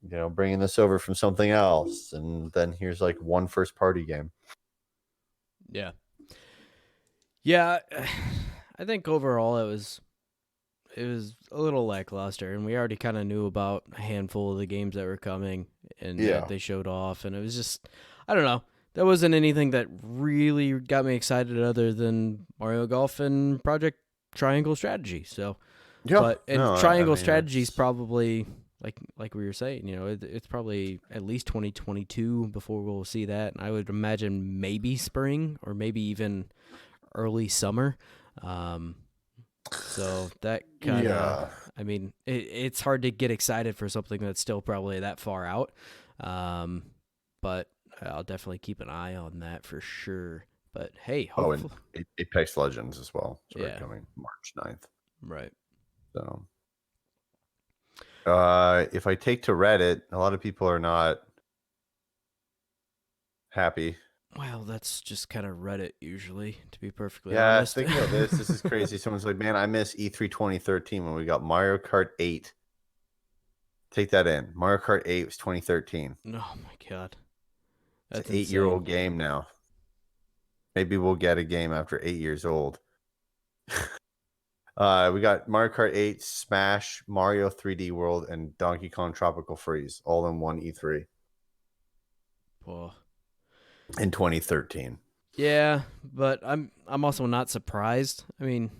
Speaker 1: bringing this over from something else, and then here's like one first party game.
Speaker 2: Yeah, I think overall it was a little lackluster, and we already kind of knew about a handful of the games that were coming and that they showed off, and it was just, I don't know, that wasn't anything that really got me excited other than Mario Golf and Project Triangle Strategy. So, Triangle Strategy is probably like we were saying, it's probably at least 2022 before we'll see that. And I would imagine maybe spring or maybe even early summer. So that kind of, I mean, it's hard to get excited for something that's still probably that far out. But I'll definitely keep an eye on that for sure. But hey, hopefully.
Speaker 1: And Apex Legends as well. It's coming March 9th.
Speaker 2: Right.
Speaker 1: So, if I take to Reddit, a lot of people are not happy.
Speaker 2: Well, that's just kind of Reddit usually, to be perfectly honest.
Speaker 1: Yeah, think of this. This is crazy. Someone's like, man, I miss E3 2013 when we got Mario Kart 8. Take that in. Mario Kart 8 was 2013.
Speaker 2: Oh, my God.
Speaker 1: That's an 8-year-old game now. Maybe we'll get a game after 8 years old. We got Mario Kart 8, Smash, Mario 3D World, and Donkey Kong Tropical Freeze, all in one E3.
Speaker 2: Whoa.
Speaker 1: In 2013.
Speaker 2: Yeah, but I'm also not surprised. I mean,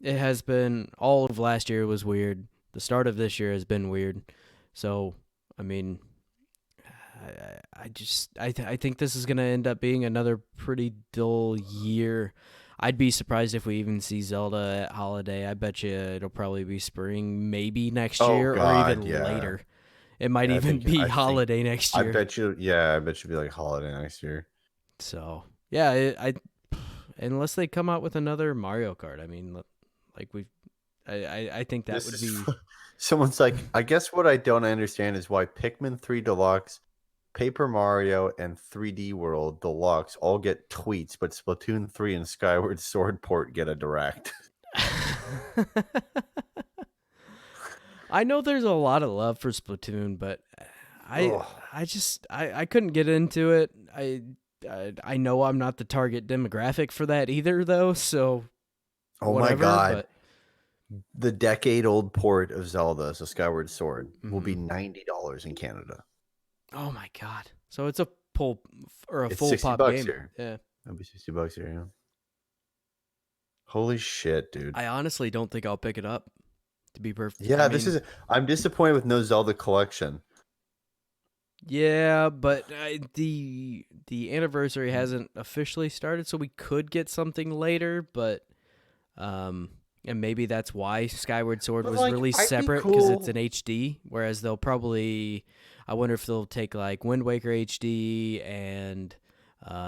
Speaker 2: it has been, all of last year was weird. The start of this year has been weird. So, I mean, I think this is going to end up being another pretty dull year. I'd be surprised if we even see Zelda at holiday. I bet you it'll probably be spring, maybe next year, or even later. It might even be holiday next year.
Speaker 1: I bet you it'll be like holiday next year.
Speaker 2: So yeah, I unless they come out with another Mario Kart. I mean, like I think that would be.
Speaker 1: Someone's like, I guess what I don't understand is why Pikmin 3 Deluxe, Paper Mario, and 3D World Deluxe all get tweets, but Splatoon 3 and Skyward Sword port get a direct.
Speaker 2: I know there's a lot of love for Splatoon, but I couldn't get into it. I know I'm not the target demographic for that either, though. So,
Speaker 1: my God, the decade-old port of Zelda, so Skyward Sword, will be $90 in Canada.
Speaker 2: Oh my God! So it's a full pop game.
Speaker 1: Here.
Speaker 2: Yeah,
Speaker 1: that'd be $60 here. Yeah. Holy shit, dude!
Speaker 2: I honestly don't think I'll pick it up. To be perfect.
Speaker 1: Yeah, I'm disappointed with no Zelda collection.
Speaker 2: Yeah, but the anniversary hasn't officially started, so we could get something later. But and maybe that's why Skyward Sword was released separate, because it's an HD. Whereas they'll probably, I wonder if they'll take like Wind Waker HD and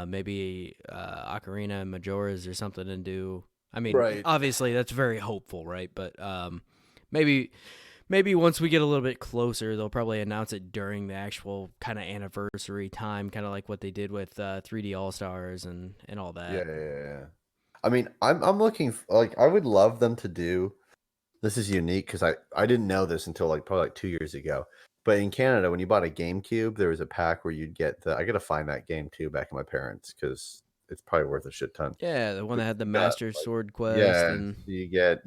Speaker 2: maybe Ocarina and Majora's or something and do. I mean, obviously that's very hopeful, right? But maybe once we get a little bit closer, they'll probably announce it during the actual kind of anniversary time, kind of like what they did with 3D All-Stars and all that.
Speaker 1: Yeah. I mean, I'm looking I would love them to do. This is unique because I didn't know this until probably 2 years ago. But in Canada, when you bought a GameCube, there was a pack where you'd get I got to find that game too back in my parents because it's probably worth a shit ton.
Speaker 2: Yeah, the one that had the Master Sword Quest.
Speaker 1: Yeah,
Speaker 2: and
Speaker 1: you get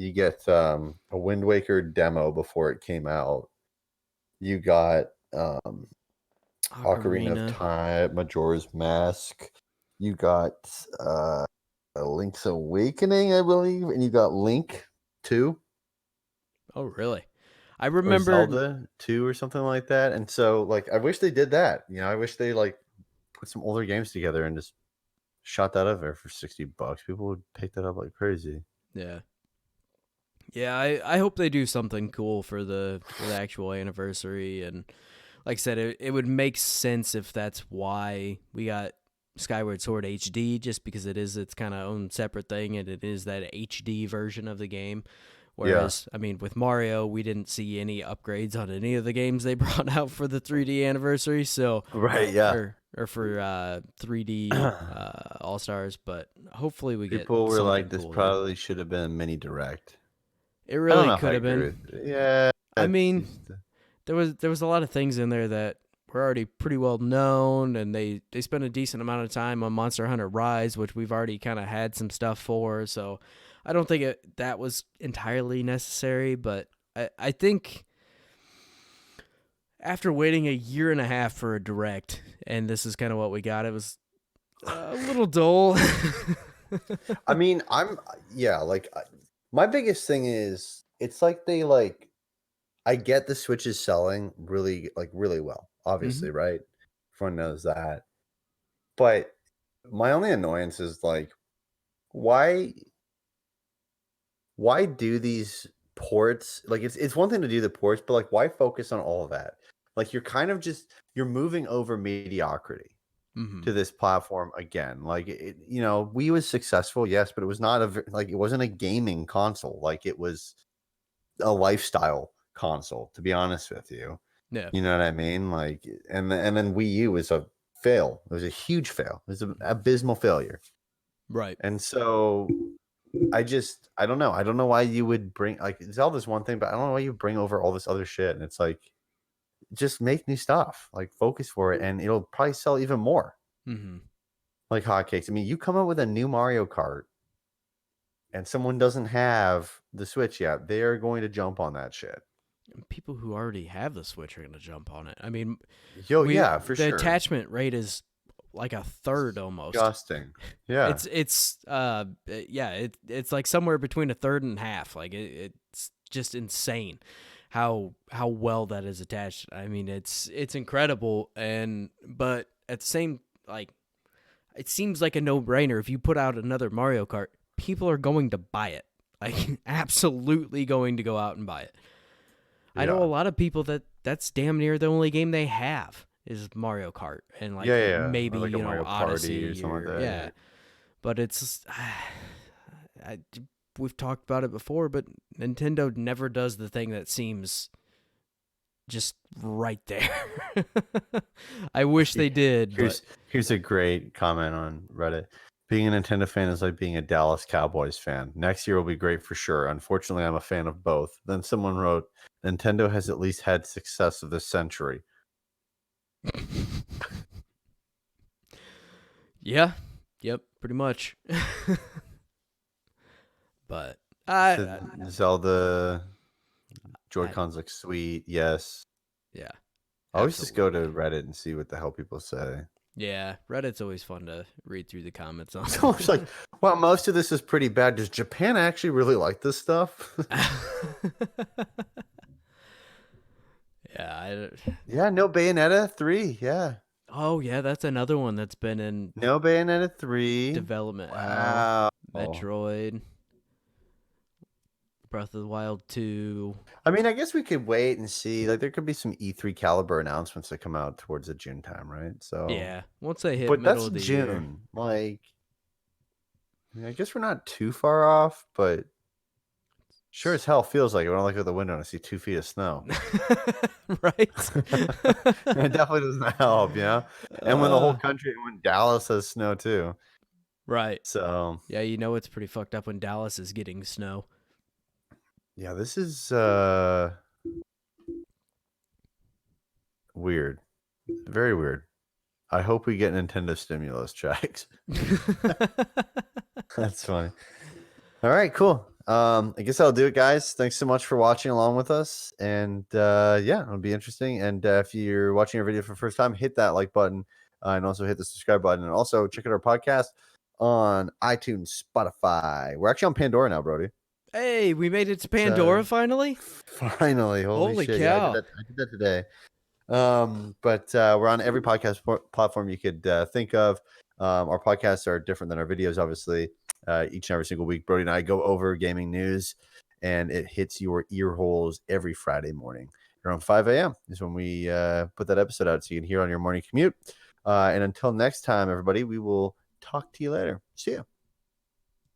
Speaker 1: a Wind Waker demo before it came out. You got Ocarina of Time, Majora's Mask. You got Link's Awakening, I believe, and you got Link 2.
Speaker 2: Oh, really? I remember
Speaker 1: Zelda 2 or something like that. And so, I wish they did that. I wish they put some older games together and just shot that up there for $60. People would pick that up like crazy.
Speaker 2: Yeah. I hope they do something cool for the actual anniversary. And like I said, it would make sense if that's why we got Skyward Sword HD, just because it is its kind of own separate thing, and it is that HD version of the game. Whereas, I mean, with Mario, we didn't see any upgrades on any of the games they brought out for the 3D anniversary. So or for 3D All-Stars, but hopefully we get
Speaker 1: people were like, this
Speaker 2: cool
Speaker 1: probably should have been a mini direct.
Speaker 2: It really could have been.
Speaker 1: Yeah.
Speaker 2: I mean, there was a lot of things in there that were already pretty well known, and they spent a decent amount of time on Monster Hunter Rise, which we've already kind of had some stuff for, so I don't think that was entirely necessary, but I think after waiting a year and a half for a direct, and this is kind of what we got. It was a little dull.
Speaker 1: I mean, my biggest thing is it's like they I get the Switch is selling really well, obviously, right? Everyone knows that. But my only annoyance is why do these ports? It's one thing to do the ports, but why focus on all of that? You're kind of you're moving over mediocrity to this platform again. Wii was successful, yes, but it was not it wasn't a gaming console. It was a lifestyle console, to be honest with you.
Speaker 2: Yeah.
Speaker 1: You know what I mean? And then Wii U was a fail. It was a huge fail. It was an abysmal failure.
Speaker 2: Right.
Speaker 1: And so I don't know. I don't know why you would bring Zelda's one thing, but I don't know why you bring over all this other shit. And it's just make new stuff. Focus for it, and it'll probably sell even more. Like hotcakes. I mean, you come up with a new Mario Kart and someone doesn't have the Switch yet, they're going to jump on that shit.
Speaker 2: People who already have the Switch are going to jump on it. I mean,
Speaker 1: yeah, for sure.
Speaker 2: The attachment rate is like a third almost.
Speaker 1: Disgusting. Yeah.
Speaker 2: It's like somewhere between a third and half. It's just insane how well that is attached. I mean, it's incredible, but at the same, it seems like a no-brainer. If you put out another Mario Kart, people are going to buy it. Absolutely going to go out and buy it. Yeah. I know a lot of people that's damn near the only game they have is Mario Kart, and maybe
Speaker 1: or Mario
Speaker 2: Odyssey
Speaker 1: Party or something like that.
Speaker 2: Yeah, but it's we've talked about it before, but Nintendo never does the thing that seems just right there. I wish they did.
Speaker 1: Here's a great comment on Reddit. Being a Nintendo fan is like being a Dallas Cowboys fan. Next year will be great for sure. Unfortunately, I'm a fan of both. Then someone wrote, Nintendo has at least had success of this century.
Speaker 2: Yeah. Yep, pretty much. But
Speaker 1: Zelda Joy-Cons look sweet, yes.
Speaker 2: Yeah.
Speaker 1: I always just go to Reddit and see what the hell people say.
Speaker 2: Yeah, Reddit's always fun to read through the comments on.
Speaker 1: It's almost well, most of this is pretty bad. Does Japan actually really like this stuff?
Speaker 2: Yeah,
Speaker 1: no Bayonetta 3, yeah.
Speaker 2: Oh, yeah, that's another one that's been in
Speaker 1: no Bayonetta 3
Speaker 2: development.
Speaker 1: Wow.
Speaker 2: Metroid, Breath of the Wild 2.
Speaker 1: I mean, I guess we could wait and see. There could be some E3 caliber announcements that come out towards the June time, right? So
Speaker 2: yeah, once they hit
Speaker 1: but
Speaker 2: middle
Speaker 1: that's
Speaker 2: of the
Speaker 1: June.
Speaker 2: year.
Speaker 1: I guess we're not too far off, but sure as hell feels like it when I look out the window and I see 2 feet of snow.
Speaker 2: Right?
Speaker 1: It definitely doesn't help, And when the whole country, when Dallas has snow too.
Speaker 2: Right.
Speaker 1: So
Speaker 2: yeah, it's pretty fucked up when Dallas is getting snow.
Speaker 1: Yeah, this is weird. Very weird. I hope we get Nintendo stimulus checks. That's funny. All right, cool. I guess I'll do it, guys. Thanks so much for watching along with us. And it'll be interesting. And if you're watching our video for the first time, hit that like button and also hit the subscribe button. And also check out our podcast on iTunes, Spotify. We're actually on Pandora now, Brody.
Speaker 2: Hey, we made it to Pandora finally?
Speaker 1: Finally. Holy shit.
Speaker 2: cow.
Speaker 1: Yeah, I did that today. But we're on every podcast platform you could think of. Our podcasts are different than our videos, obviously. Each and every single week, Brody and I go over gaming news, and it hits your ear holes every Friday morning. Around 5 a.m. is when we put that episode out, so you can hear on your morning commute. And until next time, everybody, we will talk to you later. See ya.